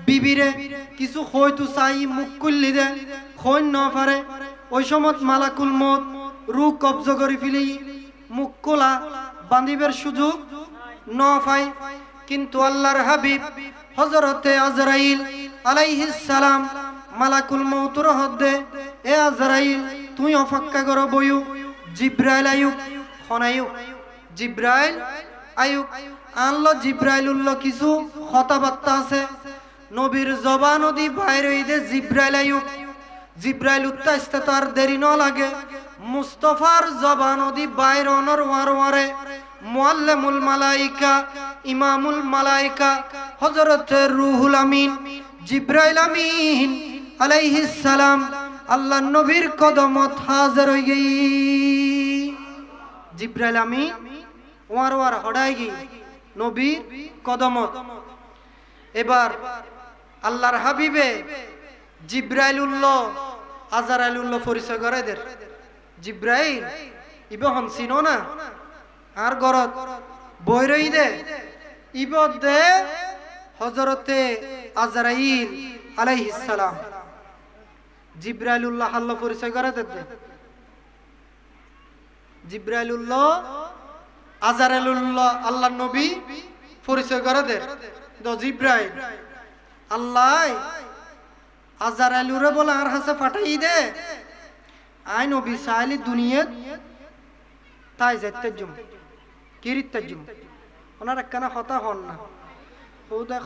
বিবিরে কিছু হয়তো চাই মুখ খুললি দে হইন ন পারে ওই সময় মালাকুল মউত রূহ কবজ করে ফেলি মুখ খোলা বাঁধিবের সুযোগ ন পাই। কিন্তু আল্লাহর হাবিব হযরতে আজরাইল আলাইহিস সালাম মালাকুল মউতর হদ্দে এ আজরাইল তুই অপেক্ষা করো বইও জিব্রাইল আয়ুক খনায়ুক জিব্রাইল আয়ুব আনলো, জিব্রাইল উল্লো কিছু কথাবার্তা আছে নবীর জবান দি বাইরে দে জিব্রাইল আয়ুব জিব্রাইল উত্তাইতে তো আর দেরি ন লাগে মুস্তফার জবান দি বাইরে অনর ওয়ারে মুআল্লিমুল মালাইকা ইমামুল মালাইকা হযরত রুহুল আমিন জিব্রাইল আমিন আলাইহিস সালাম আল্লাহ নবীর কদমত হাজির হই গই। জিব্রাইল আমিন ওয়ার হড়াই গই নবীর কদমত। এবার আল্লাহর হাবিবে জিব্রাইলুল্লাহ আজরাইলুল্লাহ পরিচয় করে দের। জিব্রাইল ইব হন চিনো না আর গরত বৈরই দে ইব দে হযরতে আজরাইল আলাইহিস সালাম। জিব্রাইলুল্লাহ আল্লাহ পরিচয় করে দে। জিব্রাইলুল্লাহ আজরাইলুল্লাহ আল্লাহ নবী পরিচয় করে দে। জিব্রাইল আল্লাহ আজরাইলুরে বলে আর হাসে ফাটাই দে আই নবী সাইলি দুনিয়াত তাই যাইতে জুম কিরিত জুম ওনার একখানা কথা হন না ও দেখ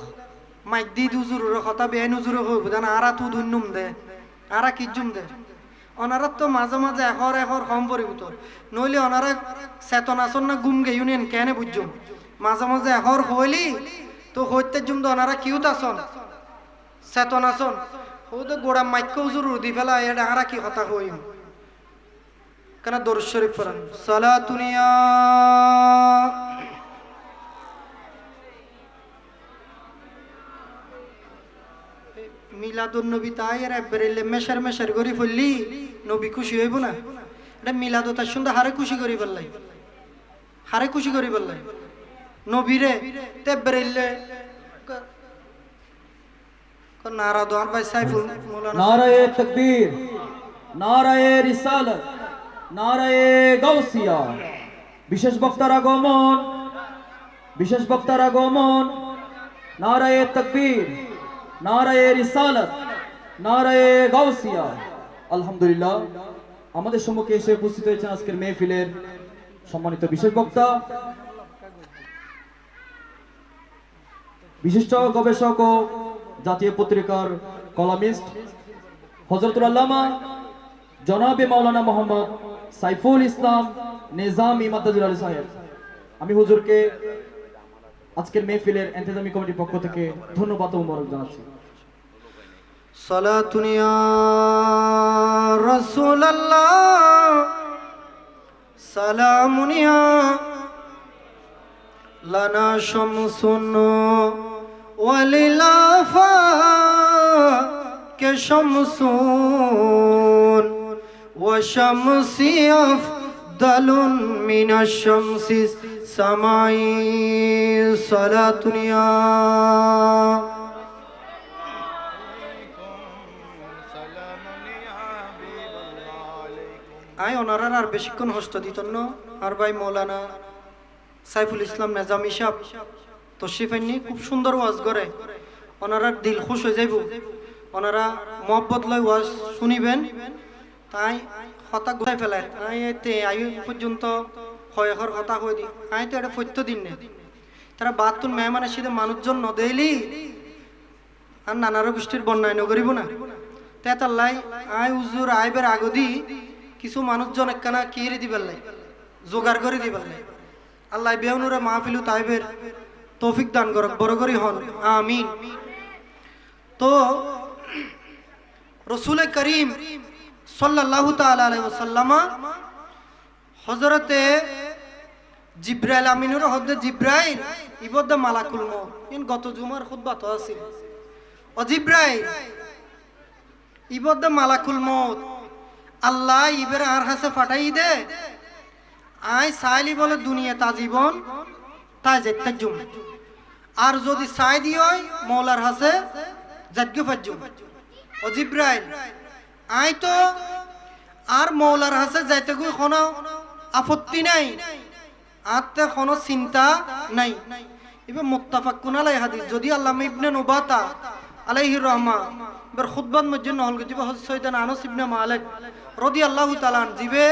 মাইক দি দুজুরের কথা বেআইন উজুরে হইব জানা আরা তু ধুন্নুম দে আরা কি জুম দে ওনারা তো মাঝে মাঝে এখর কম পরিবত নইলে ওনারা চেতনাচন না গুম গে ইউনিয়ন কেনে বুঝুম মাঝে মাঝে এখর হইলি তো হইতে জুম দে ওনারা কিউত আসন চেতনাচন ও তো গোড়া মাইক উজুর দি ফেলা এটা আরা কি কথা হইম কেন দরুদ শরীফ পড়েন সালাতুনিয়া মিলাদুন নবী তাই এর বেরেলে মেশার করি ফেললি নবী খুশি হইব না? এটা মিলাদ তার সুন্দর হারে খুশি করি ফেললাই হারে খুশি করি ফেললাই নবীরে তে বেরেলে নারা দোয়ার ভাই সাইফুল মৌলানা নারায়ে তাকবীর নারায়ে রিসালাত নারায়ে গাউসিয়া। বিশেষ বক্তার আগমন নারায়ে তাকবীর নারায়ে রিসালাত নারায়ে গাউসিয়া। আলহামদুলিল্লাহ আমাদের সম্মুখে এসে উপস্থিত হয়েছেন আজকের মেহফিলের সম্মানিত বিশেষ বক্তা, বিশিষ্ট গবেষক ও জাতীয় পত্রিকার কলামিস্ট হযরতুল আল্লামা জনাবে মাওলানা মোহাম্মদ সাইফুল ইসলাম নিজামী মাদ্দাজুল আলী সাহেব। আমি হুজুরকে আজকের মেহফিলের ইন্তেজামী কমিটির পক্ষ থেকে ধন্যবাদ ও মোবারক জানাচ্ছি। সালাতুন ইয়া রাসূলুল্লাহ সালামুন ইয়া লানা শামসুন ওয়ালিলাফা কে শামসুন ওয়া শামসি আফদালুন মিনাশ শামসি সামাই সালাতুন ইয়া আই ওনারার আর বেশিক্ষণ হস্ত দিত না আর ভাই মৌলানা সাইফুল ইসলাম নিজামী সাহেব তশরিফ আননি খুব সুন্দর ওয়াজ করে ওনারা দিল খুশ হয়ে যাইব ওনারা মহব্বত লয় ওয়াজ শুনিবেন তাই কথা গোটাই ফেলায় আই এতে আই পর্যন্ত হয় এখন কথা কই দি আই তো এটা ফত্য দিন নে তারা বাতুন মেহমান আসিতে মানুষজন নদেইলি আর নানার গোষ্ঠীর বন্যায় নগরিব না তেতাল্লাই আই উজুর আইবের আগদি কিছু মানুষজন একখানা কিরে দিবার লাই জোগাড় করে দিবার লাই আল্লাহ বেউনুরে মাহফিলু তাইবের তৌফিক দান করক বড় করি হন আমিন। তো রসুল করিম সাল্লাল্লাহু তাআলা আলাইহি ওয়াসাল্লাম হযরতে জিব্রাইল আমিনুর হদ্দে জিব্রাইল ইবদ মালাকুল মউত ইন গত জুমার খুতবা তো আছিল ও জিব্রাইল ইবদ মালাকুল মউত আল্লাহ ইবের আর হাসে ফাটাই দে আই সাইলি বলে দুনিয়া তা জীবন তাই যেতে জুম আর যদি সাই দি হয় মৌলার হাসে জাজ্ঞ ফাজুম ও জিব্রাইল আই তো আর মৌলার হাসে যাইতে গই কোনো আপত্তি নাই আতে কোনো চিন্তা নাই ইবে মুত্তাফাকুন আলাই হাদিস যদি আল্লামা ইবনে নুবাতা আলাইহির রহমা ber khutbat mujhe নহল গজিব হযরত সৈয়দানা আনাস ইবনে মালিক রাদিয়াল্লাহু তাআলা জিবে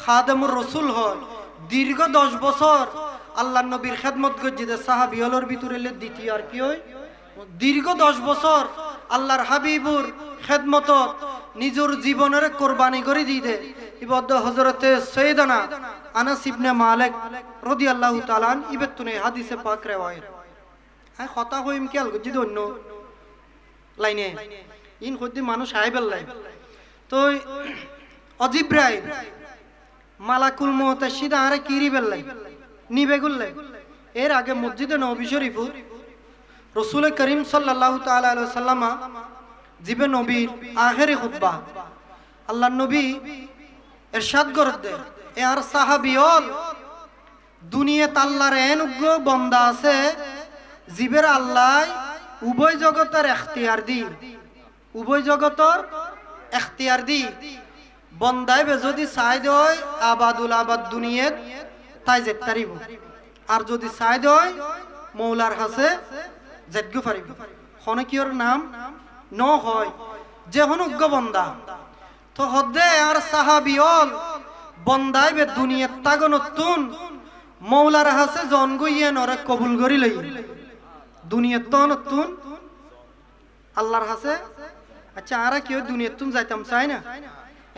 খাদেমুর রাসূল হয় দীর্ঘ 10 বছর আল্লাহ নবীর খেদমত গজ্জিদে সাহাবি হলর ভিতরে দ্বিতীয় আর কি হয় দীর্ঘ 10 বছর আল্লাহর হাবিবুর খেদমত নিজের জীবনের কোরবানি করে দিতে ইবদ হযরতে সৈয়দানা আনাস ইবনে মালিক রাদিয়াল্লাহু তাআলা ইবেতুনে হাদিসে পাক রিওয়ায়াত হ্যাঁ কথা হইম কি আল গজ্জিদ অন্য লাইনে ইন খুদি মানুষ আইবেল লাই তো অজিব্রাইল মালাকুল মউত সিদা আরে কিরিবেল লাই নিবেগুল লাই এর আগে মসজিদে নববী শরীফুর রাসূল করিম সাল্লাল্লাহু তাআলা আলাইহি ওয়াসাল্লাম জিবে নবীর আখেরি খুতবা আল্লাহর নবী ইরশাদ করতে এ আর সাহাবীল দুনিয়াত আল্লাহর এন উগ্র বান্দা আছে জিবের আল্লাহ উভয় জগতের এখতিয়ার দি উভয় জগতের এখতিয়ার দি বন্দায় যদি চাই দেয় আবাদুল আবাদ দুনিয়াত তাই যেতে পারিব আর যদি চাই দেয় মৌলার হাসে যেতে পারিব হনে কিয়র নাম ন হয় যে হনুজ্ঞ বন্দা তো হদে আর সাহাবিয়ল বন্দায় বে দুনিয়াত তাগনতুন মৌলার হাসে জন গইয়ে নরে কবুল করি লই দুনিয়াত তো নতুন আল্লাহর হাসে আচ্ছা আরা কি দুনিয়াতুন যাইতাম চাই না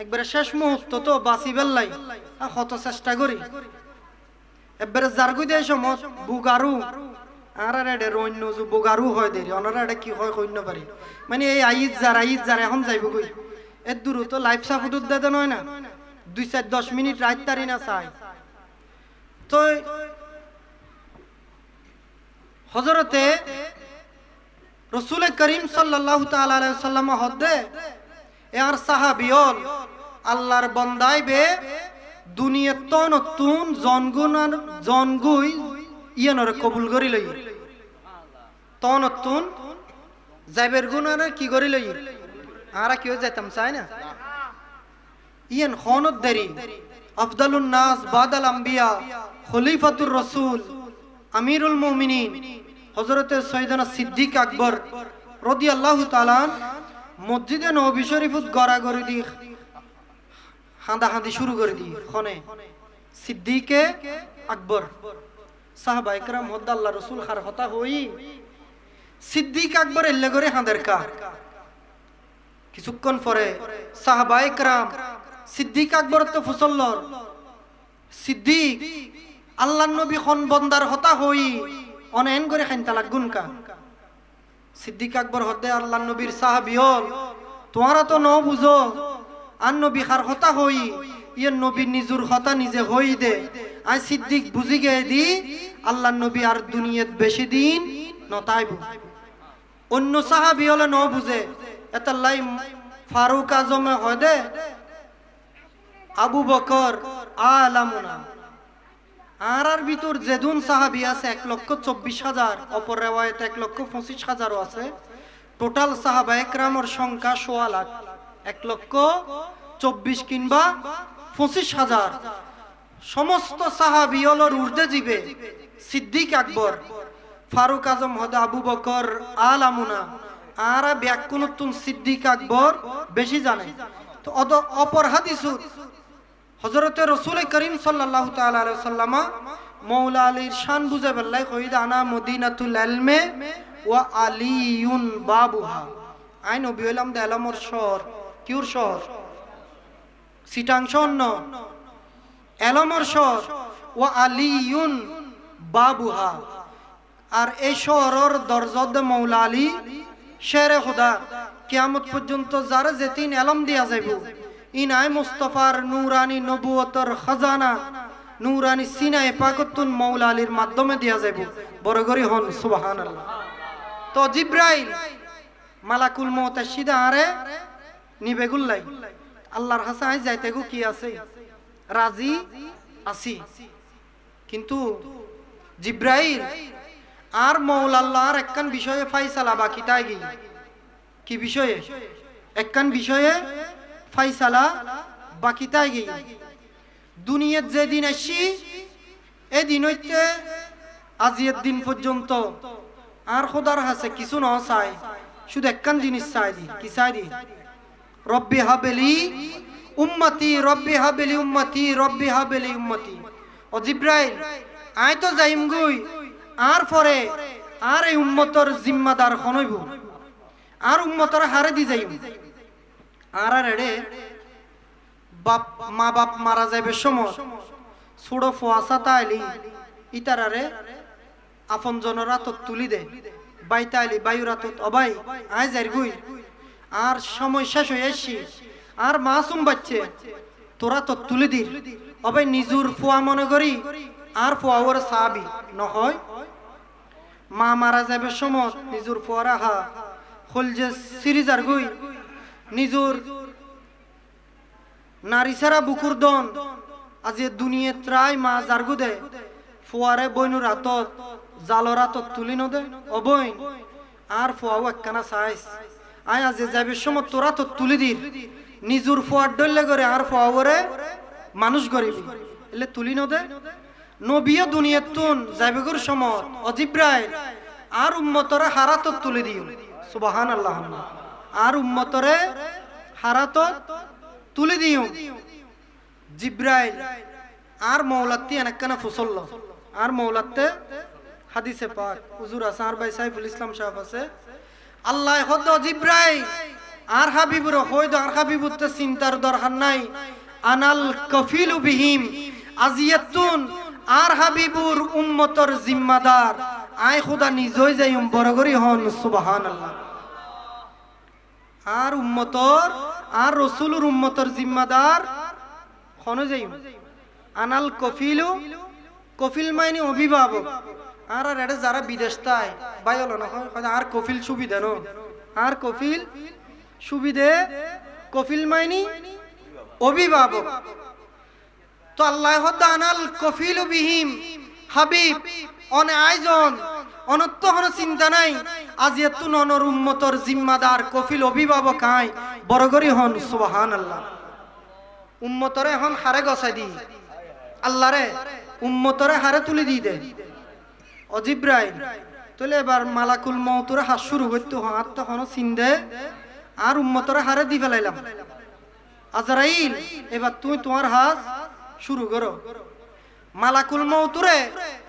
একবারে শেষ মুহূর্ত তো বাঁচি বেল্লাই কত চেষ্টা করি একবারে জারগুই দেয় সময় বুগারু আর এডে রৈন্য যে বুগারু হয় দেরি অনারা এডে কি হয় কইন্য পারি মানে এই আইজ যার এখন যাইব কই এর দূর তো লাইফ সাপোর্ট দেতে নয় না 2-4-10 মিনিট রাত তারি না চাই তো হযরতে রাসূল করিম সাল্লাল্লাহু তাআলা আলাইহি ওয়াসাল্লাম হদে আর সাহাবিয়ল আল্লাহর বন্দায় বে দুনিয়াত তো নতুন জনগুই ইয়ানরে কবুল করি লই তো নতুন যাইবের গুনারে কি করি লই আরা কিও যাইতাম চাই না ইয়ান খনত দেরি আফদালুন নাস বাদাল আম্বিয়া খলিফাতুর রাসূল আমিরুল মুমিনিন হযরতে সৈয়দনা সিদ্দিক আকবর রাদিয়াল্লাহু তাআলা মসজিদে নববী শরীফত গড়াগড়ি দি হাঁদাহাঁদি শুরু করে দি খনে সিদ্দিকে আকবর সাহাবা ইকরাম হদ আল্লাহ রাসূল খার কথা হই সিদ্দিক আকবর এল্লে করে হাঁদের কা কিছুক্ষণ পরে সাহাবা ইকরাম সিদ্দিক আকবর তো ফুসল্লর সিদ্দিক আল্লাহর নবী খন বন্দার হতা হই অনেন করে খাইতা লাগুন কা সিদ্দিক আকবর হদে আল্লাহর নবীর সাহাবী হল তোমরা তো ন বুঝো আর নবী খার হতা হই ইয়ে নবী নিজুর হতা নিজে হই দে আই সিদ্দিক বুঝি গে দি আল্লাহর নবী আর দুনিয়াত বেশি দিন নতাইব অন্য সাহাবী হলে ন বুঝে এতাল্লাই ফারুক আজমে হদে আবু বকর আলামুনা আর ভিতর যেদুন সাহাবী আছে 1,24,000 অপর রিওয়ায়াত 1,25,000 আছে টোটাল সাহাবা একরামের সংখ্যা 1.25 লাখ 1,24,000 কিংবা 25,000 সমস্ত সাহাবী হলর ঊর্ধ্বে জীবে সিদ্দিক আকবর ফারুক আজম হদে আবু বকর আলামুনা আর ব্যাকুনতুন সিদ্দিক আকবর বেশি জানে তো অপর হাদিসুত হযরতে রাসূল করিম সাল্লাল্লাহু তাআলা আলাইহি ওয়াসাল্লাম মাওলা আলীর শান বুঝে বললাই কইদা আনা মদিনাতুল ইলমে ওয়া আলিয়ুন বাবুহা আই নবী হলাম দে আলমর শহর কিউর শহর সিটাং শহর ন এলমর শহর ওয়া আলিয়ুন বাবুহা আর এই শহরের দরজা মাওলা আলী শেরে খোদা কিয়ামত পর্যন্ত যারা যেতিন এলম দিয়া যাইব ইনাই মুস্তাফার নূরানি নবুয়তর খাজানা নূরানি সিনায়ে পাকতুন মাওলা আলীর মাধ্যমে দিয়া যাইব বড় গরি হন সুবহানাল্লাহ তো জিব্রাইল মালাকুল মউত সিদা আরে নিবেগুল্লাই আল্লাহর হাসায় যাইতে গো কি আছে রাজি আছি কিন্তু জিব্রাইল আর মাওলা আল্লাহর একখান বিষয়ে ফাইসালা বাকি তাই কি বিষয়ে একখান বিষয়ে ফাইসালা বাকি তাই দুনিয়াত যেদিন আসি এদিন হইতে আজিয়ের দিন পর্যন্ত আর খোদার হাসে কিছু ন চাই শুধু একখান জিনিস চাই দি কি চাই দি রব্বি হাবেলি উম্মতি রব্বি হাবেলি উম্মতি রব্বি হাবেলি উম্মতি ও জিব্রাইল আই তো যাইম গুই আর পরে আর এই উম্মতর জিম্মাদার হনইব আর উম্মতর হারে দি যাইম আর আর এড়ে বাপ মা বাপ মারা যাবে সময় ছোড়ো ফোয়াশা তাইলি ইতারারে আপন জনরা তো তুলি দে বাই তাইলি বায়ুরা তো অবাই আয় যাই গুই আর সময় শেষ হয়ে আসছি আর মাসুম বাচ্চে তোরা তো তুলি দির অবাই নিজুর ফোয়া মনে করি আর ফোয়া ওর সাবি নহয় মা মারা যাবে সময় নিজুর ফোয়ারা হা হল যে সিরিজার গুই নিজুর নারী সারা বুকুর দন আজি দুনিয়ে ত্রাই মা জারগু দে ফুয়ারে বইনুর হাতত জালর হাতত তুলি নদে অবইন আর ফুয়াও একখানা সাইজ আয় আজি যাবে সময় তোরা তো তুলি দির নিজুর ফুয়ার ডলে করে আর ফুয়াওরে মানুষ গরিবি এলে তুলি নদে নবীয় দুনিয়াত তুন যাবেগুর সময় অজিব্রাইল আর উম্মতরে হারাতত তুলি দিও সুবহানাল্লাহ আর উম্মতরে হারাতত তুলি দিও জিব্রাইল আর মৌলাত্তি এনেকখানা ফুসল্ল আর মৌলাত্তে হাদিসে পাক হুজুর আসার ভাই সাইফুল ইসলাম সাহেব আছে আল্লাহ হদ জিব্রাইল আর হাবিবুর হইদ আর হাবিবুতে চিন্তার দরকার নাই আনাল কফিলু বিহিম আজিয়াতুন আর হাবিবুর উম্মতর জিম্মাদার আই খোদা নিজই যাইম বড়গরি হন সুবহানাল্লাহ আর উম্মতর আর রসুলুর উম্মতর জিম্মাদার খনো যাইম আনাল কফিলু কফিল মাইনি অভিভাবক আর আর এটা যারা বিদেশ তাই বাই হলো না আর কফিল সুবিধা নো আর কফিল সুবিধে কফিল মাইনি অভিভাবক তো আল্লাহ হদ্দা আনাল কফিলু বিহিম হাবিব অনে আয়োজন অনত্য হন চিন্তা নাই আজি এত ননর উম্মতর জিম্মাদার কফিল অভিভাবক আই বড়গরি হন সুবহানাল্লাহ উম্মতরে হন হারে গছাই দি আল্লাহরে উম্মতরে হারে তুলি দি দে অজিব্রাইল তাহলে এবার মালাকুল মউতরে হাত শুরু করতে হাত তখন চিন্দে আর উম্মতরে হারে দি ফেলাইলাম আজরাইল এবার তুই তোমার হাত শুরু করো মালাকুল মউতরে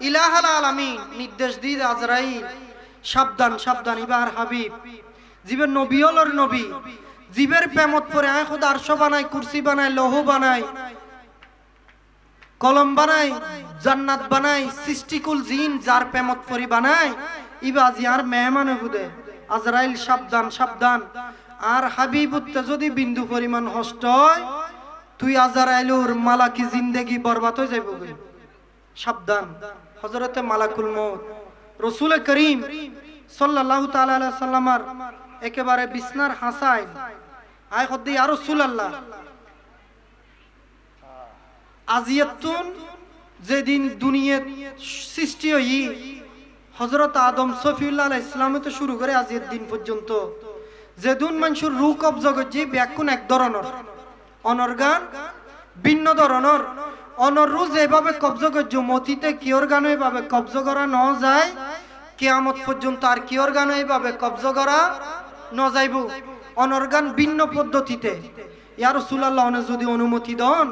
ইলাহাল আলামিন নির্দেশ দি আজরাইল সাবধান সাবধান ইবার হাবিব জীবের নবী হলর নবী জীবের প্রেমত পরে আয় খোদা আরশ বানাই কুরসি বানাই লৌহ বানাই কলম বানাই জান্নাত বানাই সৃষ্টিকুল জিন যার প্রেমত পরি বানাই ইবাজি আর মেহমান হুদে আজরাইল সাবধান সাবধান আর হাবিবুতে যদি বিন্দু পরিমাণ হষ্ট হয় তুই আজরাইলুর মালাকি জিন্দেগি বরবাদ হয়ে যাইব সাবধান হযরতে মালাকুল মউত রাসূল করিম সাল্লাল্লাহু তাআলা আলাইহি সাল্লামার একেবারে বিছনার হাসায় আয় খদ্দি ইয়া রাসূলুল্লাহ আজিয়াতুন যেদিন দুনিয়ার সৃষ্টি হই হযরত আদম সফিউল্লাহ আলাইহিস সালাম থেকে শুরু করে আজির দিন পর্যন্ত যেদিন মানুষের রূহ কবজ করছে ব্যাকুন এক ধরনের অনর্গান ভিন্ন ধরনের অনরু যেভাবে কবজ করছে মতিতে কি অর্গান এইভাবে কবজ করা ন যায় কিয়ামত পর্যন্ত আর কি অর্গান এইভাবে কবজ করা ন যাইব অনর্গান ভিন্ন পদ্ধতিতে ইয়া রাসূলুল্লাহ যদি অনুমতি দেন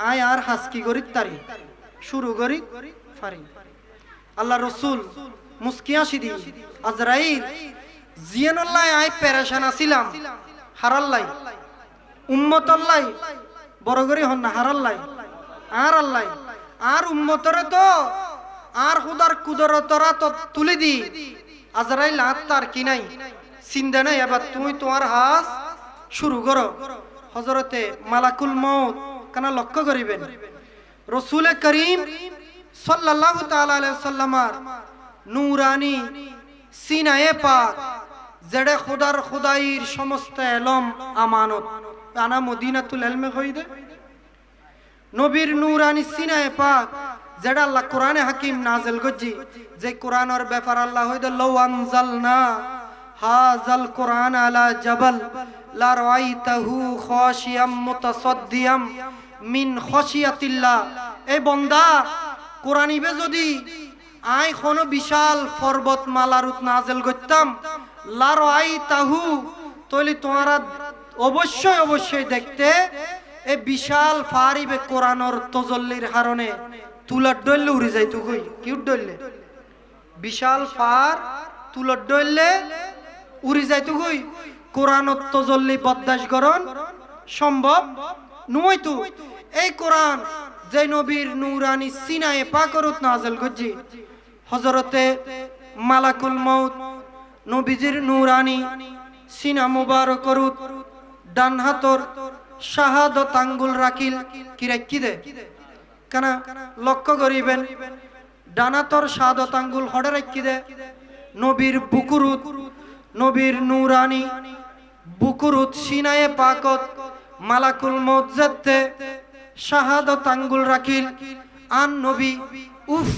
আয় আর হাসকি করি তারি শুরু করি ফারি আল্লাহ রসুল মুস্কিয়া সিদি আজরাইল জিয়ানুল্লাহ আয় পেরেশান আছিলাম হারাল্লাই উম্মতল্লাই বড় করে হন না হারাল্লাই আর আল্লাহ আর উম্মতরে তো আর খুদার কুদরতরা তো তুলে দি আজরাইল হাত তার কি নাই চিন্তা নাই এবার তুমি তোমার হাস শুরু করো হযরতে মালাকুল মউত কানা লক্ষ্য করিবেন রাসূল করিম সাল্লাল্লাহু তাআলা আলাইহি সাল্লামার নূরানি সিনায়ে পাক যেড়ে খোদার খোদাইর সমস্ত ইলম আমানত আনা মদিনাতুল ইলমে হইদে নবীর নূরানি সিনায়ে পাক যেটা আল্লাহ কোরআনে হাকিম নাযিল করজি যে কোরআনের ব্যাপার আল্লাহ হইদে লাউ আনজালনা হাযাল কোরআন আলা জাবাল লা রাআইতাহু খাশিয়াম মুতাসাদ্দিয়াম মিন খাশিয়াতিল্লাহ এই বান্দা কোরআন ইবে যদি আই কোনো বিশাল পর্বত মালারুত নাযিল করতাম লা রাআইতাহু তাহলে তোমরা অবশ্যই অবশ্যই দেখতে এই বিশাল ফারিবে কোরআনের তজল্লির কারণে তুলার ডললে উড়ে যাইতো কই কিউট ডললে বিশাল ফার তুলার ডললে উড়ে যাইতো কই কোরআনত জল্লি বদাস গরণ সম্ভব নয়তো এই কোরআন যে নবীর নূরানি সিনায়ে পাকরত নাযিল গজি হযরতে মালাকুল মউত নবীজির নূরানি সিনা মুবারকরত ডান হাতর শাহাদত আঙ্গুল রাখিল কি রাখি দে কানা লক্ষ্য করিবেন ডানাতর শাহাদত আঙ্গুল হড়ে রাখি দে নবীর বুকুরুত নবীর নূরানি বুকুরুত সিনায়ে পাকত মালাকুল মউত যেতে শাহাদত আঙ্গুল রাখিল আন নবী উফ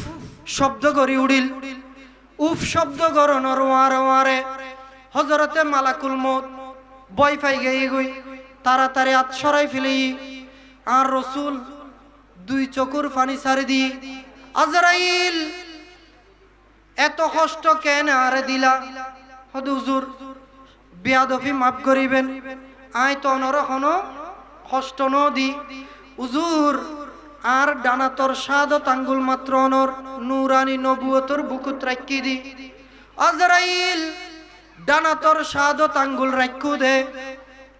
শব্দ করি উড়িল উফ শব্দ গরনর ওয়ারে ওয়ারে হযরতে মালাকুল মউত বই পাই গই গই তাড়াতাড়ি হাত সরাই ফেলি আর রাসূল দুই চকুর পানি ছাড়ি দি আজরাইল এত কষ্ট কেন আরে দিলা হুজুর বেয়াদফি মাফ করিবেন আই তো নরহনো কষ্ট ন দি হুজুর আর ডানাতর শাহাদত আঙ্গুল মাত্র অনর নূরানি নবুয়তর বুকুত রাখি দি আজরাইল ডানাতর শাহাদত আঙ্গুল রাখু দে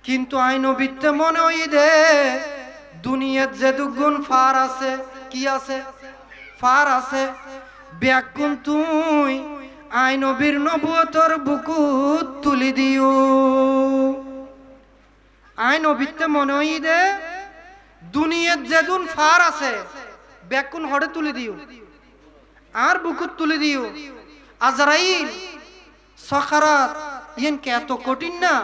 কিন্তু আই নবীতে মনে হই দে দুনিয়াত যে দুগুণ ফার আছে কি আছে ফার আছে ব্যাকুন তুই আই নবীর নবুয়তর বুকুত তুলি দিও আই নবীতে মনে হই দে দুনিয়াত যে দুন ফার আছে ব্যাকুন হড়ে তুলি দিও আর বুকুত তুলি দিও আজরাইল সাকারাত ইয়েন কে এত কঠিন না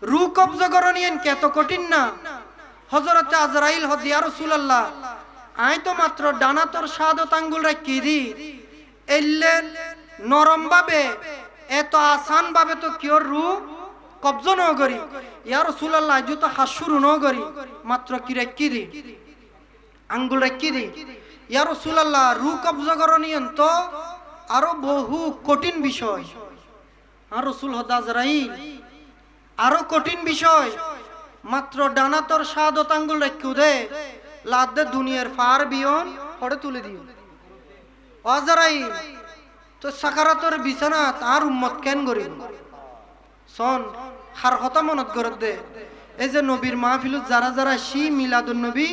রু কবজা করন ইয়েন কে এত কঠিন না হযরত আজরাইল হদ ইয়া রাসূলুল্লাহ আই তো মাত্র ডানাতর শাহাদত আঙ্গুল রাখি দি এলে নরম ভাবে এত আসান ভাবে তো কিওর রু কবজা ন করি ইয়া রাসূলুল্লাহ জু তো হাস শুরু ন করি মাত্র কি রাখি দি আঙ্গুল রাখি দি ইয়া রাসূলুল্লাহ রু কবজা করন ইয়েন তো আরো বহু কঠিন বিষয় আর রাসূল হদ আজরাইল আরো কঠিন বিষয় মাত্র ডানাতর শাহাদত আঙ্গুল রাখিও দে লাদে দুনিয়ার ফার বিয়ন হড়ে তুলে দিও আজরাইল তো সাকারাতর বিছানা তার উম্মত কেন করিল সন হার কথা মনত করত দে এই যে নবীর মাহফিলত যারা যারা শি মিলাদুন নবী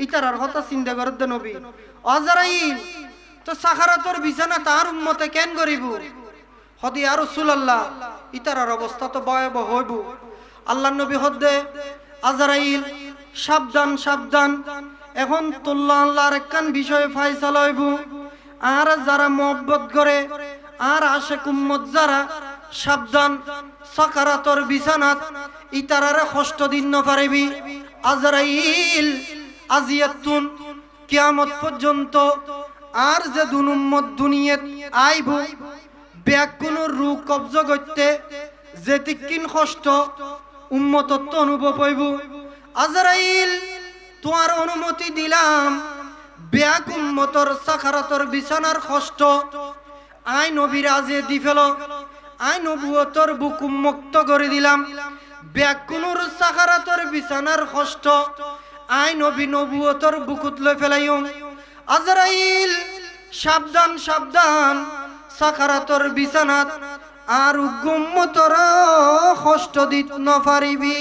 ইতারার কথা চিন্তা করত দে নবী আজরাইল তো সাকারাতর বিছানা তার উম্মতে কেন করিব হদি আর রাসূলুল্লাহ ইতারার অবস্থা তো ভয়াবহ হইব আল্লাহ নবী হদে আজরাইল সাবধান সাবধান এখন তোল্লা আল্লাহর একখান বিষয়ে ফয়সালা হইব আর যারা মোহব্বত করে আর আশিক উম্মত যারা সাবধান সাকারাতর বিছানাত ইতারারে কষ্ট দিন না পারিবি আজরাইল আজিয়াতুন কিয়ামত পর্যন্ত আর যে দুন উম্মত দুনিয়াত আইব ব্যাকুন রু কবজা করতে যে তিক্কিন কষ্ট উম্মতত্ব অনুভব হইব আজরাইল তোমার অনুমতি দিলাম ব্যাক উম্মতর সাকারাতর বিছানার কষ্ট আই নবীর আজে দি ফেল আই নবুয়তর বুক মুক্ত করে দিলাম ব্যাকুনুর সাকারাতর বিছানার কষ্ট আই নবী নবুয়তর বুকুত লই ফেলাইম আজরাইল সাবধান সাবধান সাকারাতর বিছানাত আর গুম্মতর কষ্ট দিত না পারিবি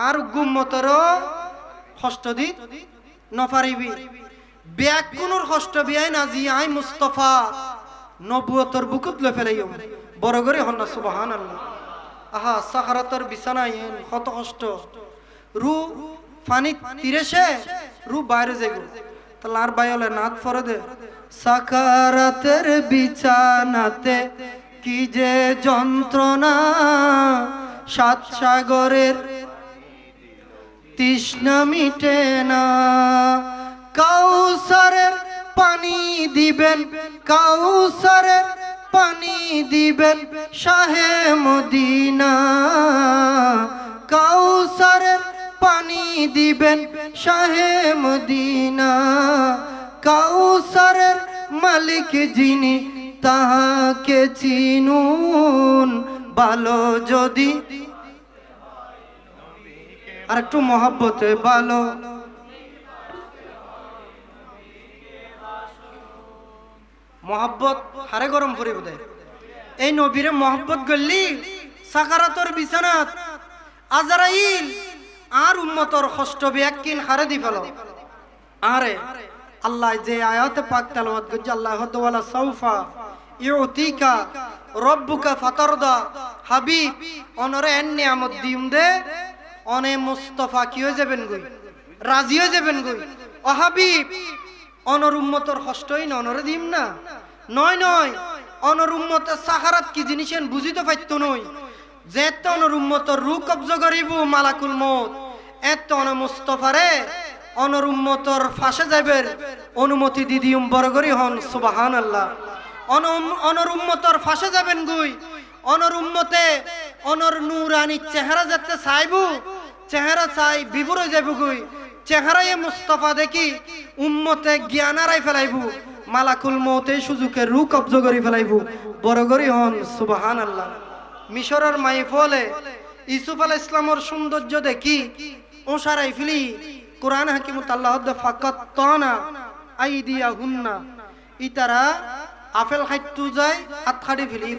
আর গুম্মতর কষ্ট দিত না পারিবি ব্যাকুনুর কষ্ট বিয়াই নাজি আই মুস্তাফা নবুয়তর বুকুত লই ফেলাইম বড় করে হন না সুবহানাল্লাহ আহা সাকারাতর বিছানা ইন কত কষ্ট রু পানি তিরেছে রু বাইরে যাইব তাহলে আর বাইলে নাত ফরে দে সাকারাতের বিছানাতে কি যে যন্ত্রণা সাত সাগরের তৃষ্ণা মিটে না কাউসারের পানি দিবেন কাউসারের পানি দিবেন শাহে মদিনা কাউসারের পানি দিবেন শাহে মদিনা কাউসারের মালিক যিনি তাহাকে চিনুন ভালো যদি আর একটু মহব্বতে ভালো মহব্বত হারে গরম পড়িব দে এই নবীরে মহব্বত করলি সাকারাতর বিছানাত আজরাইল আর উম্মতর কষ্ট বিয়াকিন হারে দি ফেলো আরে আল্লাহ যে আয়াতে পাক তেলাওয়াত করছে আল্লাহ ওয়ালা সাউফা ইউতিকা রব্বুকা ফাতারদা হাবিব অনরে এন নিয়ামত দিম দে অনে মুস্তাফা কি হয়ে যাবেন গই রাজি হয়ে যাবেন গই ও হাবিব অনর উম্মতর কষ্টই না অনরে দিম না নয় নয় অনর উম্মতের সাহারাত কি জিনিসেন বুঝিতে পারতো নই যে তো অনর উম্মতর রূহ কবজা করিব মালাকুল মউত এত অন মুস্তাফারে অনর উম্মতর ফাঁসে যাইবের অনুমতি দিদিউম বরগরি হন সুবহানাল্লাহ অনর উম্মতর ফাঁসে যাবেন গুই অনর উম্মতে অনর নূরানি চেহারা যাতে চাইবু চেহারা চাই বিবর হয়ে যাইব গুই চেহারায় মুস্তাফা দেখি উম্মতে জ্ঞান হারাই ফেলাইবু মালাকুল মউতে সুজুকে রূহ কবজা করি ফেলাইবু বরগরি হন সুবহানাল্লাহ মিশরের মাইফলে ইউসুফ আলাইহিস সালামের সৌন্দর্য দেখি ওসারাই ফেলি কোরআন হাকিমত আল্লাহ ফাকাত্তানা আইদিয়াহুন্না ইতারা আফেল খাইতু যায় আতখাড়ি ফেলি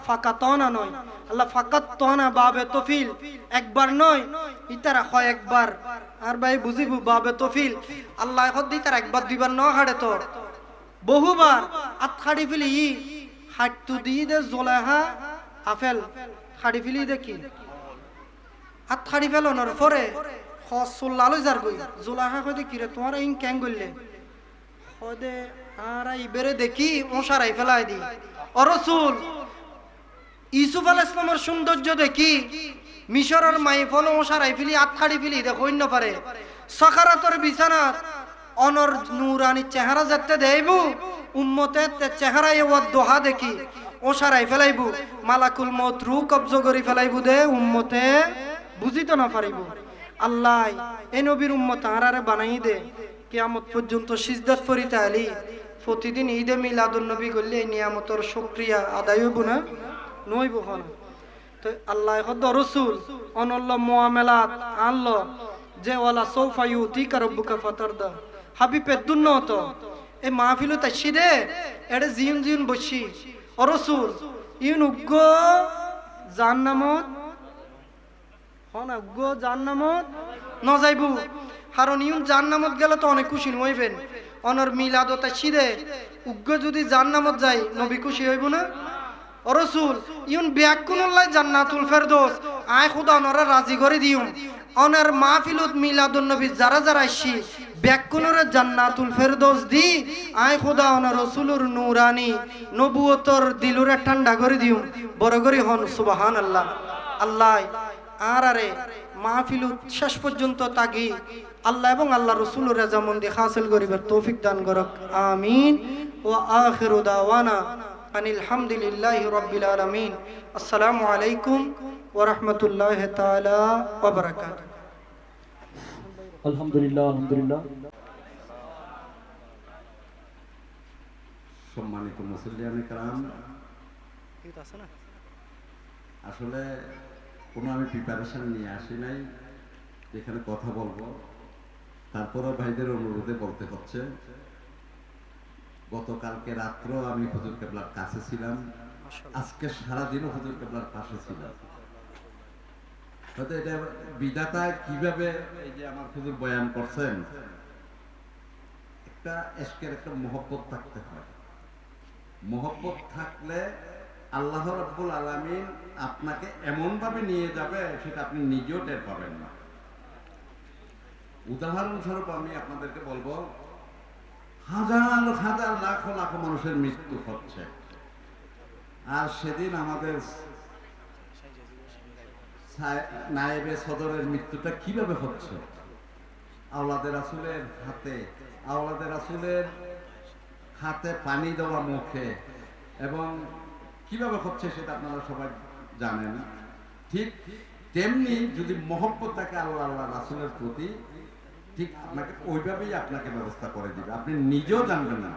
ফাকাত্তানা নয় আল্লাহ ফাকাত্তানা বাবে তফিল একবার নয় ইতারা হয় একবার আর ভাই বুঝিবু বাবে তফিল আল্লাহ হদ ইতারা একবার দুইবার ন হাড়ে তো বহুবার আতখাড়ি ফেলি হাইতু দি দে জোলাহা আফেল খাড়ি ফেলি দেখি আতখাড়ি ফেলনোর পরে হসুল্লালো যার গই জোলাহা কই দেখি রে তোমার ইন ক্যাং গইলে হদে আর ইবেরে দেখি ওসারাই ফেলাই দি ও রাসূল ইউসুফ আলাইহিস সালামের সৌন্দর্য দেখি মিশরের মাইফল ওসারাই ফেলি আতখাড়ি ফেলি দেখো অন্য পারে সাকারাতর বিছানাত অনর নূরানি চেহারা যাতে দেইবু উম্মতে চেহারায় ওয়াদ দোহা দেখি ওসারাই ফেলাইবু মালাকুল মউত রূহ কবজা করি ফেলাইবু দে উম্মতে বুঝিত না পারিব আল্লাহ এই নবীর উম্মত আরারে বানাই দে কিয়ামত পর্যন্ত সিজদাত ফরিতে আলি প্রতিদিন ঈদে মিলাদুন নবী করলে এই নিয়ামতের শুকরিয়া আদায় হইব না নইব হন তো আল্লাহ খদ রাসূল অনল্লাহ মুআমালাত আল্লাহ যে ওয়ালা সাউফা ইউতিকা রাব্বুকা ফাতারদা হাবিবে দুন্নত এই মাহফিল তাশিদে এড়ে জিন জিন বসি ও রাসূল ইউন উগ্গ জান্নামত হন উগ্গ জান্নামত ন যাইবু কারণ ইউন জান্নামত গেলে তো অনেক খুশি হইবেন অনর মিলাদ তাশিদে উগ্গ যদি জান্নামত যাই নবী খুশি হইব না ও রাসূল ইউন বিয়াকুনুল্লাহ জান্নাতুল ফেরদৌস আয় খোদা অনরা রাজি করে দিউম অনার মাহফিলত মিলাদুন নবী যারা যারা আইছি ব্যাকুনরে জান্নাতুল ফেরদৌস দি আয় খোদা অনার রাসূলুর নূরানি নবুয়তর দিলুরে ঠান্ডা করে দিউম বড় করে হন সুবহানাল্লাহ আল্লাহ আরে মাহফিলত শেষ পর্যন্ত তাগি আল্লাহ এবং আল্লাহ রাসূলুর রাজামন্দি হাসিল করিবার তৌফিক দান করক আমিন ওয়া আখিরু দাওয়ানা আনিল হামদুলিল্লাহি রাব্বিল আলামিন আসসালামু আলাইকুম ওয়া রাহমাতুল্লাহি তাআলা ওয়া বারাকাতুহু আলহামদুলিল্লাহ আলহামদুলিল্লাহ সম্মানিত মুসল্লিয়ানে کرام আসলে কোনো আমি প্রিপারেশন নিয়ে আসি নাই যেখানে কথা বলবো তারপরও ভাইদের অনুরোধে বলতে হচ্ছে গতকালকে রাত্র আমি হুজুর কেবলার কাছে ছিলাম আজকে সারাদিনও হুজুর কেবলার পাশে ছিলাম হয়তো এটা বিধাতা কিভাবে এই যে আমার হুজুর বয়ান করছেন একটা এশকের একটা মহব্বত থাকতে হয় মহব্বত থাকলে আল্লাহ রাব্বুল আলামিন আপনাকে এমন ভাবে নিয়ে যাবে সেটা আপনি নিজেও টের পাবেন না উদাহরণস্বরূপ আমি আপনাদেরকে বলবো হাজার হাজার লাখ লাখ মানুষের মৃত্যু হচ্ছে আর সেদিন আমাদের নায়েবে সদরের মৃত্যুটা কিভাবে হচ্ছে আওলাদের রাসূলের হাতে পানি দেওয়া মুখে এবং কিভাবে হচ্ছে সেটা আপনারা সবাই জানেন ঠিক তেমনি যদি মহব্বত থাকে আল্লাহ রাসূলের প্রতি ঠিক আপনাকে ওইভাবেই আপনাকে ব্যবস্থা করে দিবে আপনি নিজেও জানবেন না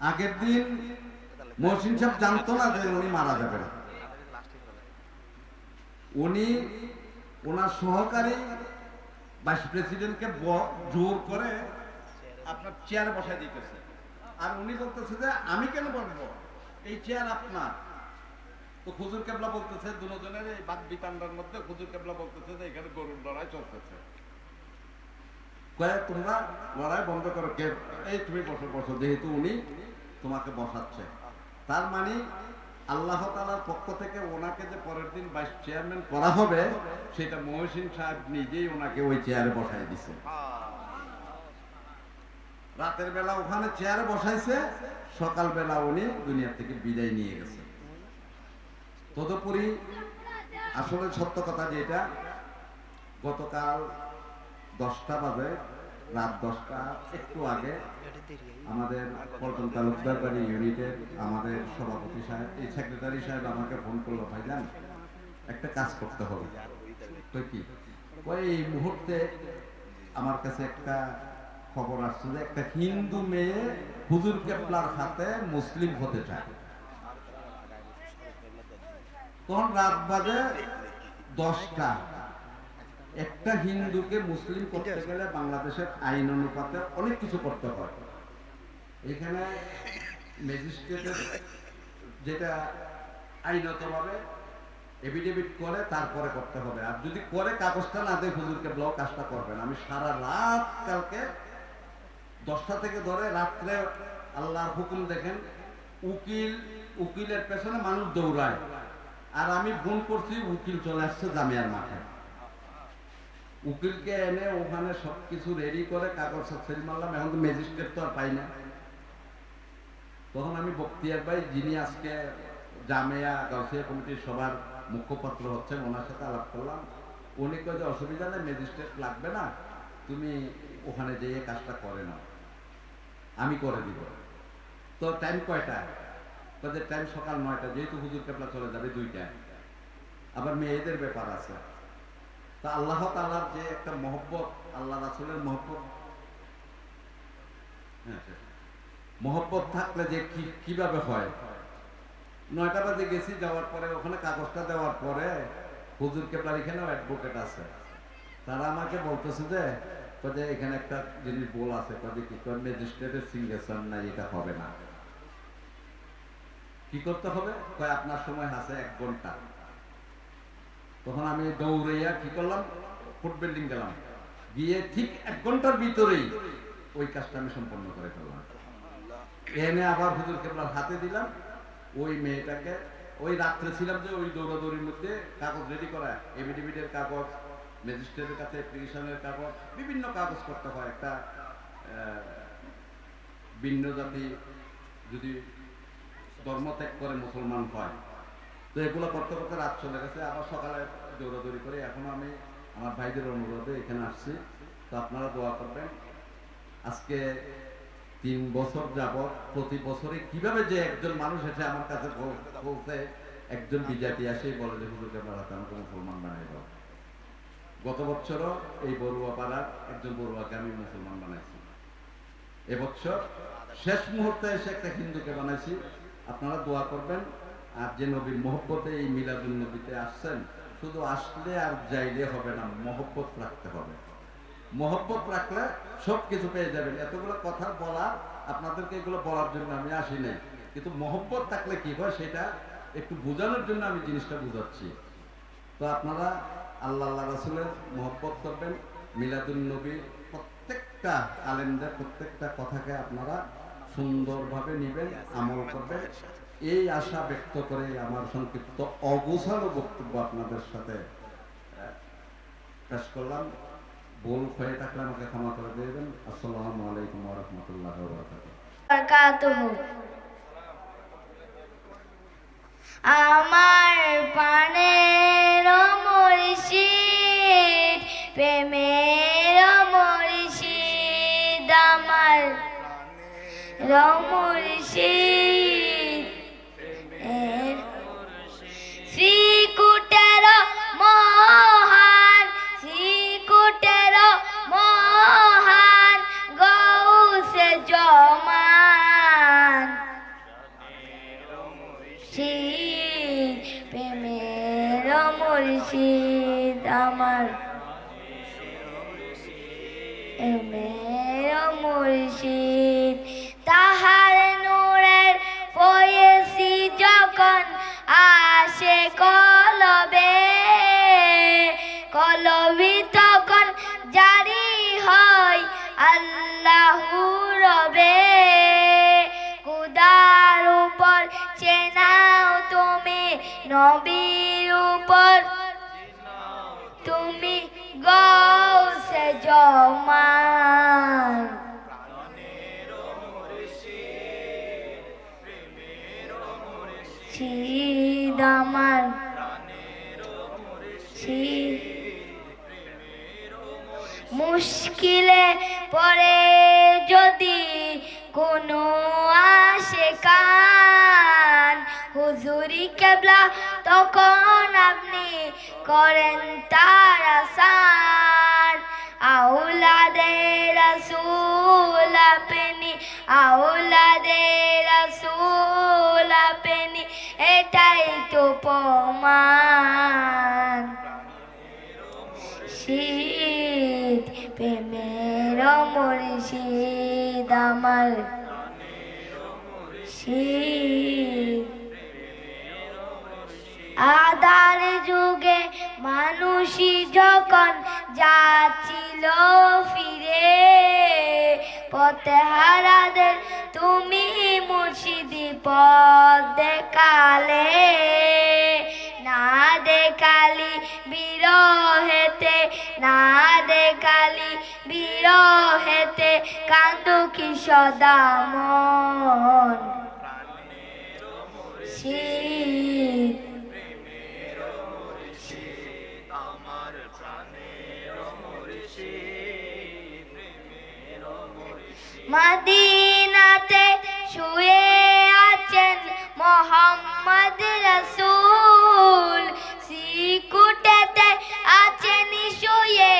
আগের দিন মহসিন সাহেব জানতো না যে উনি মারা যাবেন উনি ওনার সহকারী ভাইস প্রেসিডেন্টকে জোর করে আপনার চেয়ারে বসায় দিতেছে আর উনি বলতেছে যে আমি কেন বসবো, এই চেয়ার আপনার। তো হুজুর কেবলা বলতেছে, দুজনের এই বাদ বিতান্ডার মধ্যে হুজুর কেবলা বলতেছে যে এখানে গরুর লড়াই চলতেছে। কয়ে তোমরা লড়াই বন্ধ করো, কে এই তুমি বসো বসো, যেহেতু উনি তোমাকে বসাচ্ছে। তার মানে আল্লাহ তাআলার পক্ষ থেকে ওনাকে যে পরের দিন ভাইস চেয়ারম্যান করা হবে, সেটা মহসিন সাহেব নিজেই ওনাকে ওই চেয়ারে বসাই দিছে। রাতের বেলা ওখানে চেয়ারে বসাইছে, সকাল বেলা উনি দুনিয়া থেকে বিদায় নিয়ে গেছে। তদুপরি আসলে সত্য কথা যেটা, গতকাল 10টা বাজে, রাত 10টা একটু আগে আমাদের পল্টন তালুকদার বাড়ি ইউনিটের আমাদের সভাপতি সাহেব, এই সেক্রেটারি সাহেব আমাকে ফোন করলো, ভাইজান একটা কাজ করতে হবে। তো কি ওই এই মুহূর্তে আমার কাছে একটা খবর আসছে যে একটা হিন্দু মেয়ে হুজুর কেবলার হাতে মুসলিম হতে চায়। তখন রাত বাজে 10টা। একটা হিন্দুকে মুসলিম করতে গেলে বাংলাদেশের আইন অনুপাতে অনেক কিছু করতে হয়। এখানে ম্যাজিস্ট্রেটের যেটা আইনতভাবে এফিডেভিট করে তারপরে করতে হবে, আর যদি করে কাগজটা না দেয় হুজুরকে ব্লক কাজটা করবেন। আমি সারা রাত কালকে 10টা থেকে ধরে রাত্রে আল্লাহর হুকুম দেখেন, উকিলের পেছনে মানুষ দৌড়ায়, আর আমি ফোন করছি, উকিল চলে আসছে জামিয়ার মাঠে। উকিলকে এনে ওখানে সবকিছু রেডি করে কাগজ সেল মারলাম। এখন তো ম্যাজিস্ট্রেট তো আর পাই না। তখন আমি বক্তিয়ার ভাই, যিনি আজকে জামিয়া গাউসিয়া কমিটির সবার মুখপাত্র হচ্ছেন, ওনার সাথে আলাপ করলাম। উনি কয় যে অসুবিধা নেই, ম্যাজিস্ট্রেট লাগবে না, তুমি ওখানে যেয়ে কাজটা করে নাও, আমি করে দিব। তো টাইম কয়টা? তাদের টাইম সকাল 9টা, যেহেতু হুজুর কেবলা চলে যাবে 2টায়, আবার মেয়েদের ব্যাপার আছে। তা আল্লাহ তাআলার যে একটা মহব্বত, আল্লাহ রাসূলের মহব্বত, মহব্বত থাকলে যে কিভাবে হয়। 9টা বাজে গেছি, যাওয়ার পরে ওখানে কাগজটা দেওয়ার পরে হুজুর কেবলার এখানেও অ্যাডভোকেট আছে, তারা আমাকে বলতেছে যে এখানে একটা জিনিস বল আছে, কি ম্যাজিস্ট্রেটের সিগনেচার নাই, এটা হবে না। কি করতে হবে? কয় আপনার সময় আছে 1 ঘন্টা। তখন আমি দৌড়াইয়া কি করলাম, কোর্ট বিল্ডিং গেলাম, গিয়ে ঠিক 1 ঘন্টার ভিতরেই ওই কাজটা আমি সম্পন্ন করে ফেললাম। এনে আবার হুজুর কেবলার হাতে দিলাম। ওই মেয়েটাকে, ওই রাত্রে ছিলাম যে ওই দৌড়াদৌড়ির মধ্যে কাগজ রেডি করা, এফিডেভিটের কাগজ, ম্যাজিস্ট্রেটের কাছে অ্যাপ্লিকেশনের কাগজ, বিভিন্ন কাগজ করতে হয়। একটা ভিন্ন জাতি যদি ধর্ম ত্যাগ করে মুসলমান হয়, তো এগুলো করতে করতে রাত চলে গেছে। আবার সকালে দৌড়াদৌড়ি করে এখন আমি আমার ভাইদের অনুরোধে এখানে আসছি। তো আপনারা দোয়া করবেন। আজকে 3 বছর যাবত প্রতি বছরে কিভাবে যে একজন মানুষ এসে আমার কাছে বলতে, একজন বিজাতি আসেই বলে যে হুজুর কেবলার হাতে আমাকে মুসলমান বানাই দাও। গত বছরও এই বড়ুয়া পাড়ার একজন বড়ুয়াকে আমি মুসলমান বানাইছি। এবছর শেষ মুহূর্তে এসে একটা হিন্দুকে বানাইছি। আপনারা দোয়া করবেন। আর যে নবীর মহব্বতে এই মিলাদুন নবীতে আসছেন, শুধু আসলে আর যাইলে হবে না, মহব্বত রাখতে হবে। মহব্বত রাখলে সব কিছু পেয়ে যাবেন। এতগুলো কথা বলা, আপনাদেরকে এগুলো বলার জন্য আমি আসি নাই, কিন্তু মহব্বত থাকলে কি হয় সেটা একটু বোঝানোর জন্য আমি জিনিসটা বুঝাচ্ছি। তো আপনারা আল্লাহ রাসূলের মহব্বত করবেন, মিলাদুন নবী, প্রত্যেকটা আলেমদের প্রত্যেকটা কথাকে আপনারা সুন্দরভাবে নেবেন, আমল করবেন, এই আশা ব্যক্ত করে আমার সংক্ষিপ্ত অগোছালো বক্তব্য আপনাদের সাথে পেশ করলাম। ভুল হয়ে থাকলে আমাকে ক্ষমা করে দেবেন। আসসালামু আলাইকুম ওয়া রাহমাতুল্লাহি ওয়া বারাকাতুহু। আমার প্রাণের মুর্শিদ, প্রেমের মুর্শিদ, আমার মুর্শিদ, শ্রীকুটের মহান, শ্রীকুটের মহান গৌসে জমান, প্রেমের মুর্শিদ, আমার প্রেমের মুর্শিদ, তাহার আসে কলবে, কলবি তখন জারি হয় আল্লাহু রবে। খুদার উপর চেনাও তুমি, নবীর উপর তুমি গৌসে জমান। মুর্শিদ আমার, মুশকিলে পড়ে যদি কোনো আশেকান, হুজুরি কেবলা তখন আপনি করেন তার আসান। আউলাদে রাসূল আপনি, আউলাদে রাসূল আপনি, এটাই তো প্রমাণ। মুর্শিদ প্রেমের মুর্শিদ আমার, মুর্শিদ। আদার যুগে মানুষই যখন যাচ্ছিল ফিরে, পথে হারাদের তুমি মুর্শিদি পথ দেখালে। না দেখালি বিরহেতে, না দেখালি বিরহেতে, কান্দু কি সদা মন। মুর্শিদ মদিনাতে শুয়ে আছেন মোহাম্মদ রাসূল, সিকুটেতে আছেন শুয়ে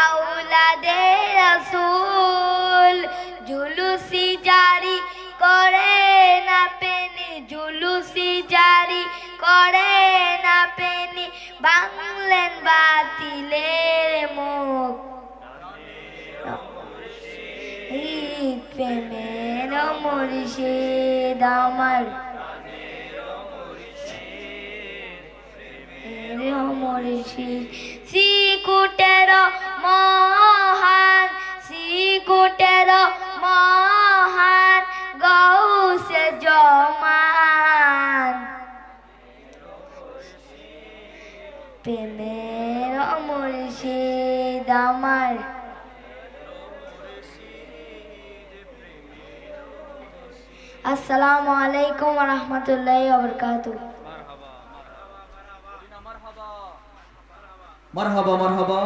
আউলাদে রাসূল। জুলুসি জারি করে না পেনি, জুলুসি জারি করে না পেনি, বাংলেন বাতিলের মুখ। প্রেমের মুর্শিদ আমার, মুর্শিদ। সিকুটের মহান, সিকুটের মহান, গৌসে জমান। প্রেমের মুর্শিদ আমার। আসসালামু আলাইকুম ওয়া রাহমাতুল্লাহি ওয়া বারাকাতুহু। মারহাবা মারহাবা।